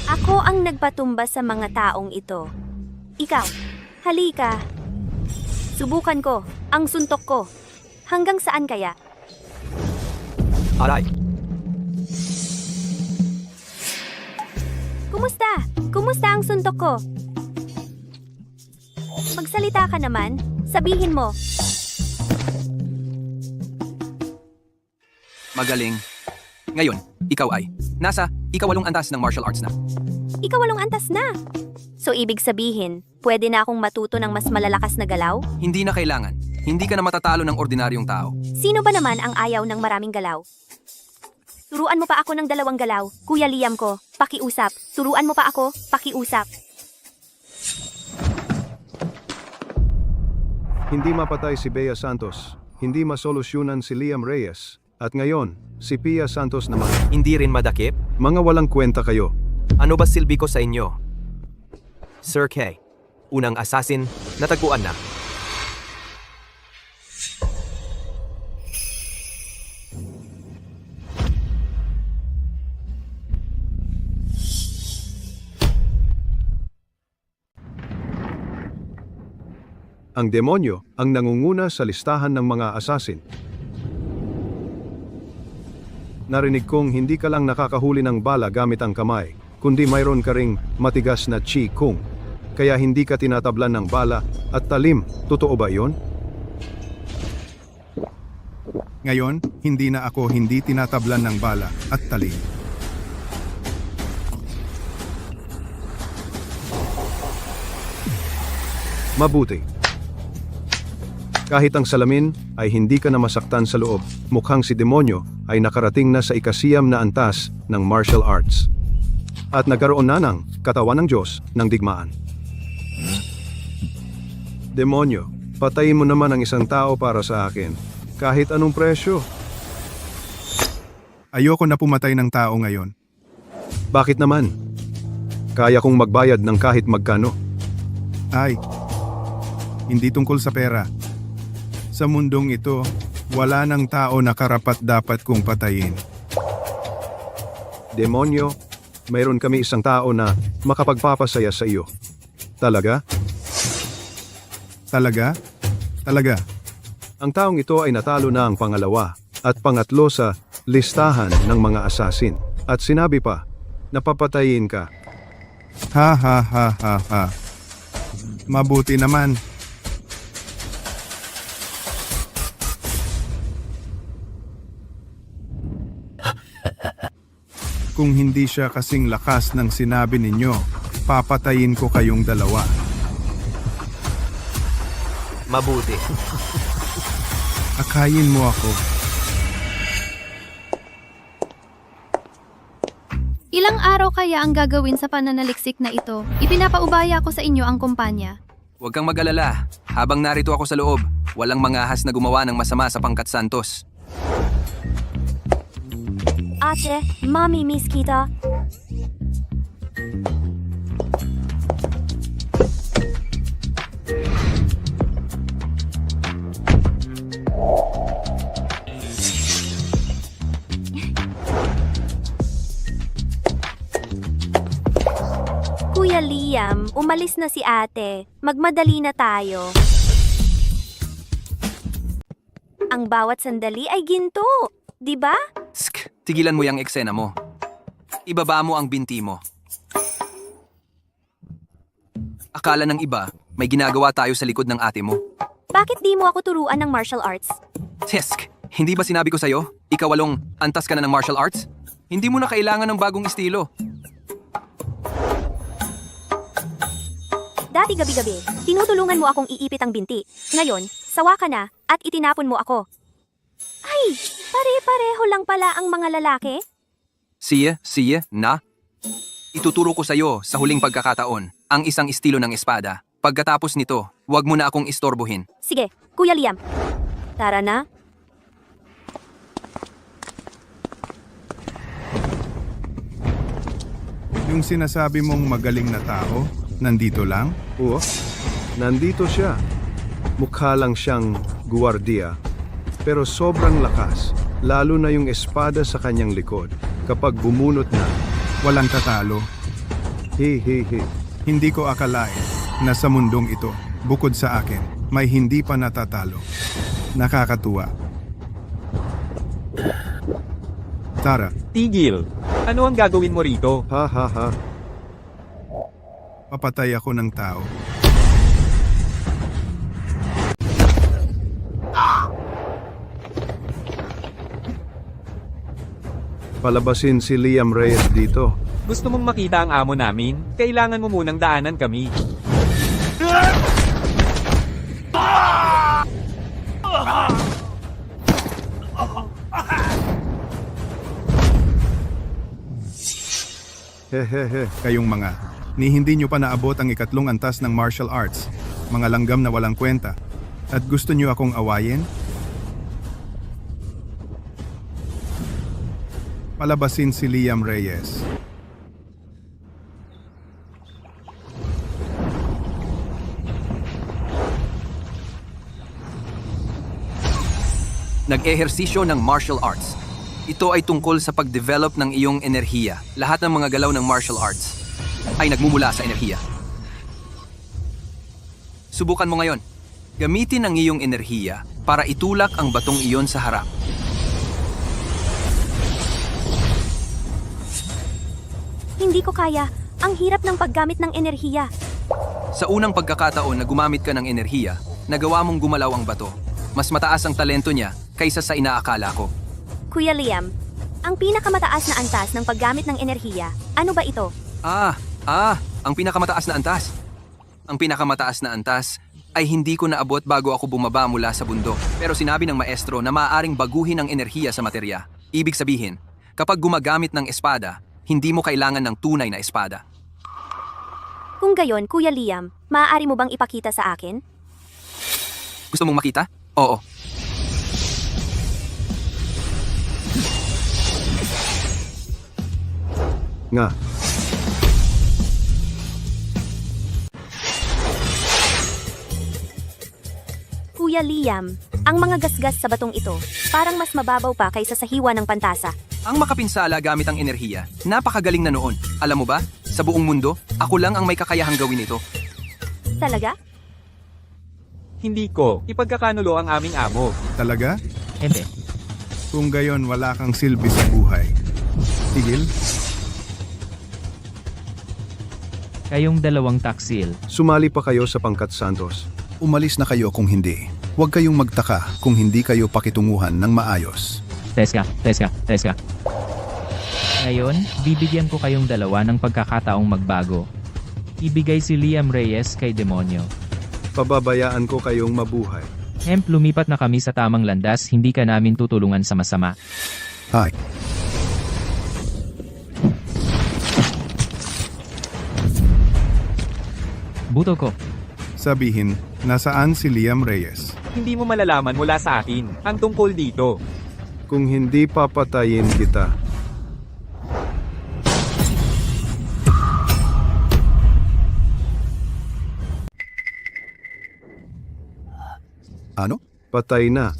Ako ang nagpatumba sa mga taong ito. Ikaw, halika. Subukan ko, ang suntok ko. Hanggang saan kaya? Aray! Kumusta? Kumusta ang suntok ko? Magsalita ka naman. Sabihin mo. Magaling. Ngayon, ikaw ay nasa ikawalong antas ng martial arts na. Ikawalong antas na. So ibig sabihin, pwede na akong matuto ng mas malalakas na galaw? Hindi na kailangan. Hindi ka na matatalo ng ordinaryong tao. Sino ba naman ang ayaw ng maraming galaw? Turuan mo pa ako ng 2 galaw. Kuya Liam ko, pakiusap. Turuan mo pa ako, pakiusap. Hindi mapatay si Bea Santos. Hindi masolusyunan si Liam Reyes. At ngayon, si Pia Santos naman. Hindi rin madakip? Mga walang kwenta kayo. Ano ba silbi ko sa inyo? Sir K, unang assassin, natagpuan na. Ang demonyo ang nangunguna sa listahan ng mga assassin. Narinig kong hindi ka lang nakakahuli ng bala gamit ang kamay, kundi mayroon ka ring matigas na chi kung. Kaya hindi ka tinatablan ng bala at talim. Totoo ba yon? Ngayon, hindi na ako hindi tinatablan ng bala at talim. Mabuti. Kahit ang salamin ay hindi ka na masaktan sa loob, mukhang si demonyo ay nakarating na sa ikasiyam na antas ng martial arts. At nagkaroon na ng katawan ng Diyos ng digmaan. Demonyo, patayin mo naman ang isang tao para sa akin, kahit anong presyo. Ayoko na pumatay ng tao ngayon. Bakit naman? Kaya kong magbayad ng kahit magkano. Ay, hindi tungkol sa pera. Sa mundong ito, wala ng tao na karapat-dapat kong patayin. Demonyo, mayroon kami isang tao na makapagpapasaya sa iyo. Talaga? Talaga? Talaga? Ang taong ito ay natalo na ang pangalawa at pangatlo sa listahan ng mga assassin. At sinabi pa, napapatayin ka. Ha ha ha ha ha. Mabuti naman. Kung hindi siya kasing lakas ng sinabi ninyo, papatayin ko kayong dalawa. Mabuti. Akayin mo ako. Ilang araw kaya ang gagawin sa pananaliksik na ito? Ipinapaubaya ko sa inyo ang kumpanya. Huwag kang mag-alala. Habang narito ako sa loob, walang mangahas na gumawa ng masama sa Pangkat Santos. Ate, Mami, miss kita. Kuya Liam, umalis na si ate. Magmadali na tayo. Ang bawat sandali ay ginto, di ba? Tigilan mo yung eksena mo. Ibaba mo ang binti mo. Akala ng iba, may ginagawa tayo sa likod ng ate mo. Bakit di mo ako turuan ng martial arts? Tisk, hindi ba sinabi ko sa'yo? Ikawalong, antas ka na ng martial arts? Hindi mo na kailangan ng bagong estilo. Dati gabi-gabi, tinutulungan mo akong iipit ang binti. Ngayon, sawa ka na at itinapon mo ako. Ay, pare-pareho lang pala ang mga lalaki. Siya, na? Ituturo ko sa'yo sa huling pagkakataon ang isang estilo ng espada. Pagkatapos nito, huwag mo na akong istorbohin. Sige, Kuya Liam. Tara na. Yung sinasabi mong magaling na tao, nandito lang? Oo, nandito siya. Mukha lang siyang guwardiya. Pero sobrang lakas, lalo na yung espada sa kanyang likod. Kapag bumunot na, Walang tatalo. hi. Hindi ko akalain na sa mundong ito, bukod sa akin, may hindi pa natatalo. Nakakatuwa. Tara, Tigil! Ano ang gagawin mo rito? Ha. papatay ako ng tao. Palabasin si Liam Reyes dito. Gusto mong makita ang amo namin? Kailangan mo munang daanan kami. Hehehe. Kayong mga, ni hindi nyo pa naabot ang ikatlong antas ng martial arts, mga langgam na walang kwenta, at gusto nyo akong awayin? Palabasin si Liam Reyes. Nag-ehersisyo ng martial arts. Ito ay tungkol sa pag-develop ng iyong enerhiya. Lahat ng mga galaw ng martial arts ay nagmumula sa enerhiya. Subukan mo ngayon. Gamitin ang iyong enerhiya para itulak ang batong iyon sa harap. Hindi ko kaya. Ang hirap ng paggamit ng enerhiya. Sa unang pagkakataon na gumamit ka ng enerhiya, nagawa mong gumalaw ang bato. Mas mataas ang talento niya kaysa sa inaakala ko. Kuya Liam, ang pinakamataas na antas ng paggamit ng enerhiya, ano ba ito? Ang pinakamataas na antas. Ang pinakamataas na antas ay hindi ko naabot bago ako bumaba mula sa bundok. Pero sinabi ng maestro na maaaring baguhin ang enerhiya sa materya. Ibig sabihin, kapag gumagamit ng espada, hindi mo kailangan ng tunay na espada. Kung gayon, Kuya Liam, maaari mo bang ipakita sa akin? Gusto mong makita? Oo. Nga. Kuya Liam, ang mga gasgas sa batong ito, parang mas mababaw pa kaysa sa hiwa ng pantasa. Ang makapinsala gamit ang enerhiya, napakagaling na noon. Alam mo ba, sa buong mundo, ako lang ang may kakayahang gawin ito. Talaga? Hindi ko. Ipagkakanulo ang aming amo. Talaga? Hindi. Kung gayon, wala kang silbi sa buhay. Tigil? Kayong dalawang taksil. Sumali pa kayo sa Pangkat Santos. Umalis na kayo kung hindi. Huwag kayong magtaka kung hindi kayo pakitunguhan ng maayos. Teska. Ngayon, bibigyan ko kayong dalawa ng pagkakataong magbago. Ibigay si Liam Reyes kay demonyo. pababayaan ko kayong mabuhay. Hemp, lumipat na kami sa tamang landas, hindi ka namin tutulungan sa masama. Hi. Buto ko. Sabihin, nasaan si Liam Reyes? Hindi mo malalaman mula sa akin ang tungkol dito. Kung hindi papatayin kita, Ano? patay na.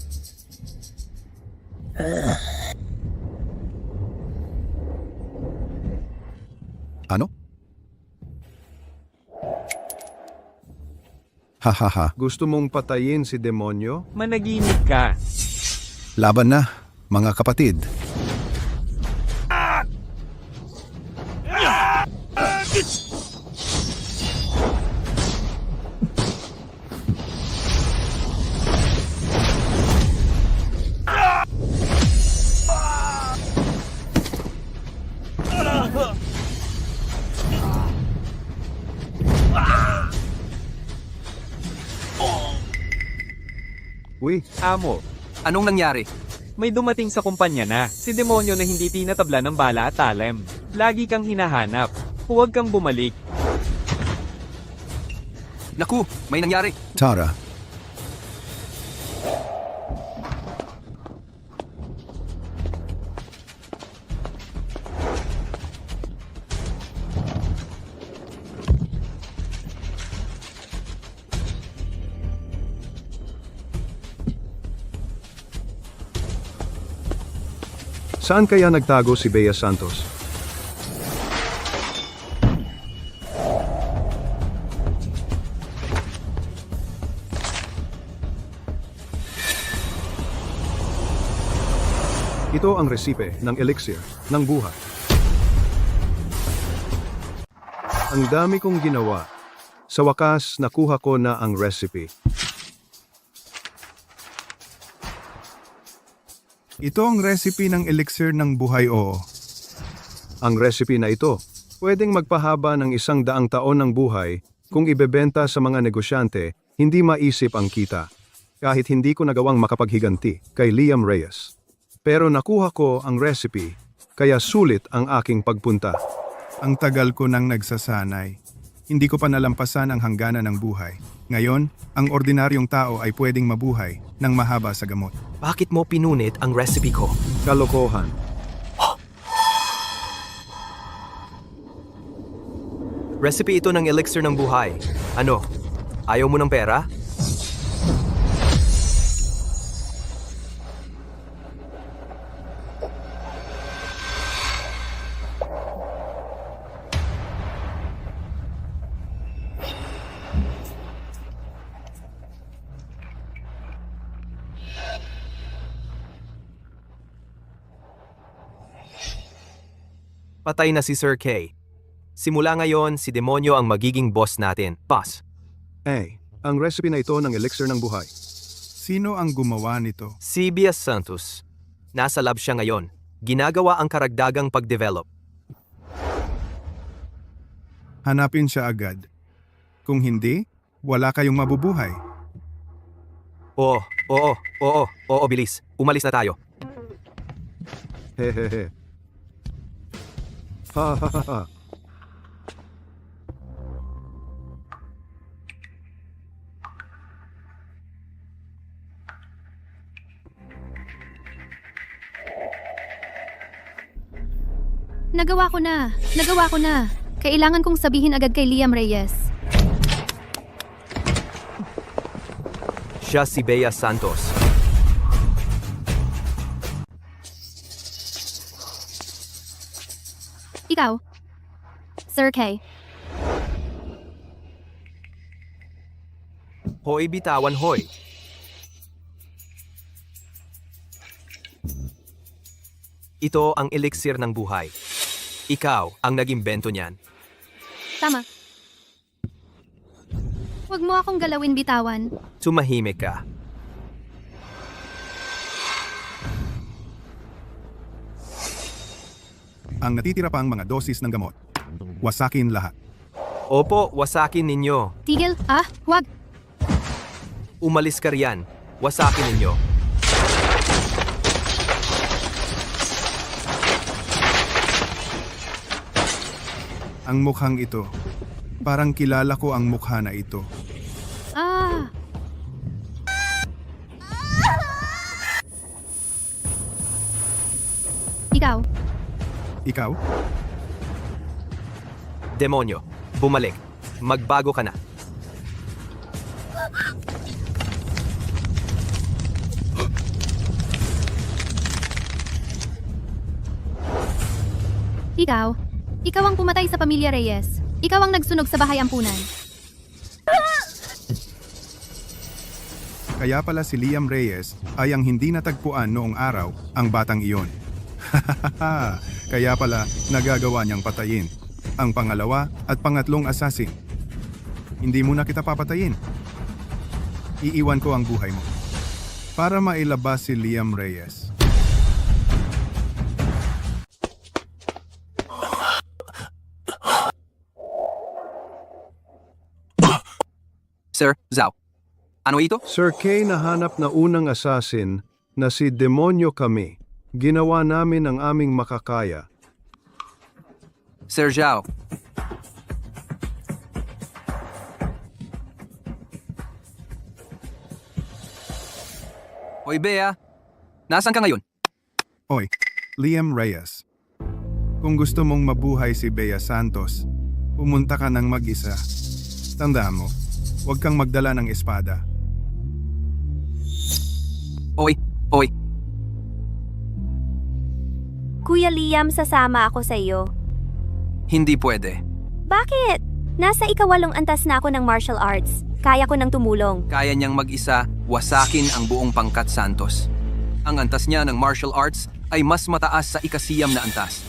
Ano? Hahaha. Gusto mong patayin si demonyo? Managinip ka. Laban na, mga kapatid. Uy, Amo, Anong nangyari? may dumating sa kumpanya na, si demonyo na hindi tinatabla ng bala at talem. Lagi kang hinahanap. Huwag kang bumalik. Naku, may nangyari. Tara, saan kaya nagtago si Bea Santos? Ito ang resipe ng elixir ng buhay. Ang dami kong ginawa. Sa wakas, nakuha ko na ang recipe. Ito ang recipe ng elixir ng buhay, oo. Ang recipe na ito, pwedeng magpahaba ng 100 taon ng buhay kung ibebenta sa mga negosyante, hindi maisip ang kita. Kahit hindi ko nagawang makapaghiganti kay Liam Reyes. Pero nakuha ko ang recipe, kaya sulit ang aking pagpunta. Ang tagal ko nang nagsasanay. Hindi ko pa nalampasan ang hangganan ng buhay. Ngayon, ang ordinaryong tao ay pwedeng mabuhay ng mahaba sa gamot. Bakit mo pinunit ang recipe ko? Kalokohan. Recipe ito ng elixir ng buhay. Ano? Ayaw mo ng pera? Patay na si Sir K. Simula ngayon, si demonyo ang magiging boss natin. Boss. Ang recipe na ito ng elixir ng buhay. Sino ang gumawa nito? Si Bea Santos. Nasa lab siya ngayon. Ginagawa ang karagdagang pag-develop. Hanapin siya agad. Kung hindi, wala kayong mabubuhay. Oo, bilis. Umalis na tayo. Hehehe. Ha ha ha ha. Nagawa ko na. Nagawa ko na. Kailangan kong sabihin agad kay Liam Reyes. Siya si Bea Santos. Ikaw, Sir K. Hoy, bitawan, hoy. Ito ang elixir ng buhay. Ikaw ang naging bento niyan. Tama. Huwag mo akong galawin, bitawan. Tumahimik ka. Ang natitira pa ang mga dosis ng gamot. Wasakin lahat. Opo, wasakin ninyo. Tigil, wag. Umalis ka riyan. Wasakin ninyo. Ang mukhang ito. Parang kilala ko ang mukha na ito. Ah! Ikaw, Ikaw? Demonyo, bumalik. Magbago ka na. ikaw ang pumatay sa pamilya Reyes. Ikaw ang nagsunog sa bahay ampunan. Kaya pala si Liam Reyes ay ang hindi natagpuan noong araw ang batang iyon. Kaya pala nagagawa niyang patayin ang pangalawa at pangatlong assassin. Hindi mo na kita papatayin. Iiwan ko ang buhay mo para mailabas si Liam Reyes. Sir Zhao. Ano ito? Sir Kay, nahanap na unang assassin na si Demonyo kami. Ginawa namin ang aming makakaya. Sir Zhao. Hoy Bea, nasan ka ngayon? Oy, Liam Reyes. Kung gusto mong mabuhay si Bea Santos, pumunta ka ng mag-isa. Tandaan mo, huwag kang magdala ng espada. Oy. Kuya Liam, sasama ako sa iyo. Hindi pwede. Bakit? Nasa ikawalong antas na ako ng martial arts. Kaya ko nang tumulong. Kaya niyang mag-isa wasakin ang buong pangkat Santos. Ang antas niya ng martial arts ay mas mataas sa ikasiyam na antas.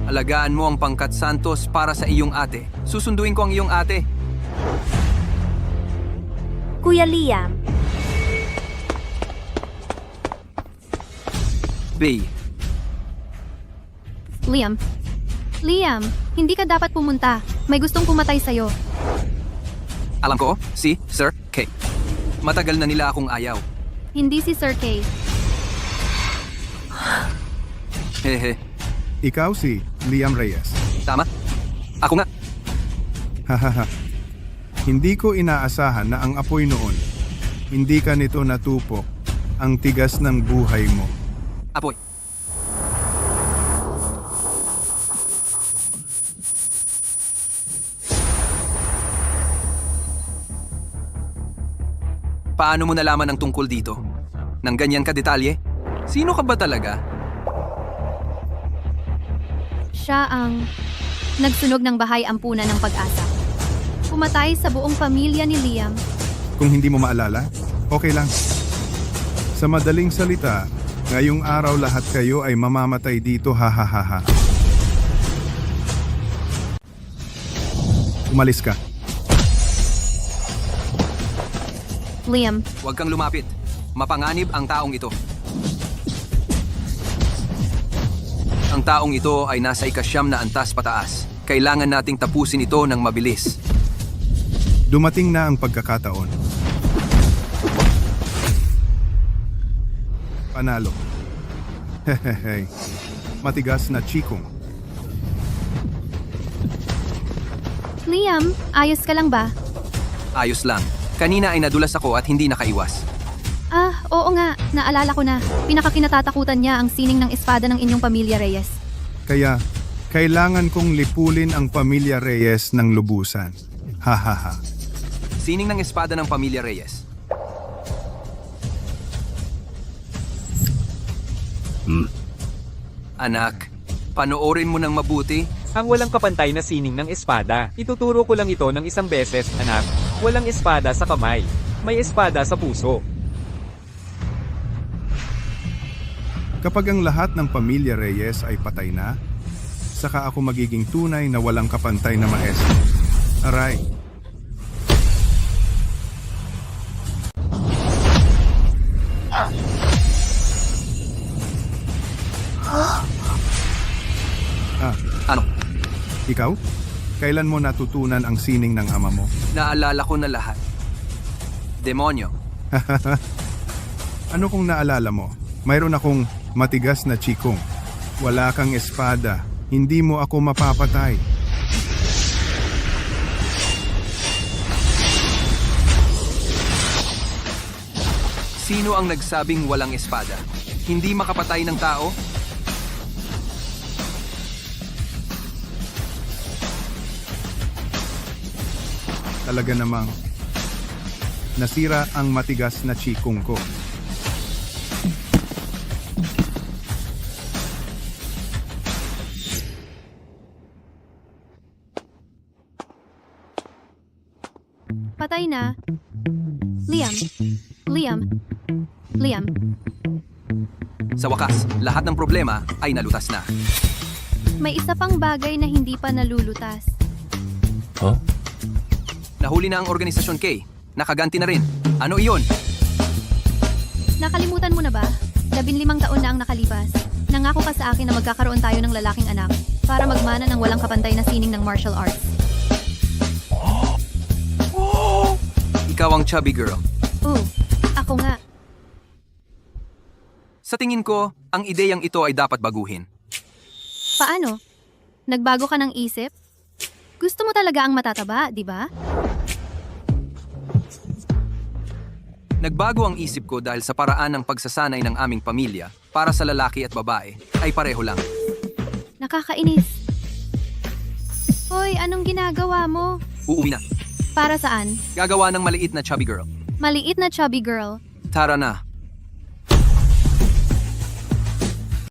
Alagaan mo ang pangkat Santos para sa iyong ate. Susunduin ko ang iyong ate. Kuya Liam, Bea. Liam, hindi ka dapat pumunta. May gustong pumatay sa'yo. Alam ko, si Sir K. Matagal na nila akong ayaw. Hindi si Sir Kay. Hehe. Ikaw si Liam Reyes. Tama? Ako nga. Hahaha. Hindi ko inaasahan na ang apoy noon. Hindi ka nito natupok. Ang tigas ng buhay mo. Apoy. Paano mo nalaman ang tungkol dito? Nang ganyan ka detalye? Sino ka ba talaga? Siya ang nagsunog ng bahay ampunan ng pag-asa. Pumatay sa buong pamilya ni Liam. Kung hindi mo maalala, okay lang. Sa madaling salita, ngayong araw lahat kayo ay mamamatay dito, hahaha. Umalis ka. Liam, Huwag kang lumapit. Mapanganib ang taong ito. Ang taong ito ay nasa ikasyam na antas pataas. Kailangan nating tapusin ito ng mabilis. Dumating na ang pagkakataon. Panalo. Hehehe. Matigas na chikong. Liam, ayos ka lang ba? Ayos lang. Kanina ay nadulas ako at hindi nakaiwas. Ah, oo nga. Naalala ko na. Pinakakinatatakutan niya ang sining ng espada ng inyong pamilya Reyes. Kaya, kailangan kong lipulin ang pamilya Reyes ng lubusan. Hahaha. Sining ng espada ng pamilya Reyes. Anak, panoorin mo ng mabuti. Ang walang kapantay na sining ng espada. Ituturo ko lang ito ng isang beses, anak. Walang espada sa kamay. May espada sa puso. Kapag ang lahat ng pamilya Reyes ay patay na, saka ako magiging tunay na walang kapantay na maestro. Aray. Ano? Ikaw? Kailan mo natutunan ang sining ng ama mo? Naalala ko na lahat. Demonyo. Ano kung naalala mo? Mayroon akong matigas na chikong. Wala kang espada. Hindi mo ako mapapatay. Sino ang nagsabing walang espada? Hindi makapatay ng tao? Talaga namang nasira ang matigas na chikong ko. Patay na. Liam. Liam. Liam. Sa wakas, lahat ng problema ay nalutas na. May isa pang bagay na hindi pa nalulutas. Nahuli na ang Organisasyon K. Nakaganti na rin. Ano iyon? Nakalimutan mo na ba? 15 taon na ang nakalipas. Nangako ka sa akin na magkakaroon tayo ng lalaking anak para magmana ng walang kapantay na sining ng martial arts. Ikaw ang chubby girl. Ako nga. Sa tingin ko, ang ideyang ito ay dapat baguhin. Paano? Nagbago ka ng isip? Gusto mo talaga ang matataba, di ba? Nagbago ang isip ko dahil sa paraan ng pagsasanay ng aming pamilya para sa lalaki at babae ay pareho lang. Nakakainis. Hoy, anong ginagawa mo? Uuwi na. Para saan? Gagawa ng maliit na chubby girl. Maliit na chubby girl. Tara na.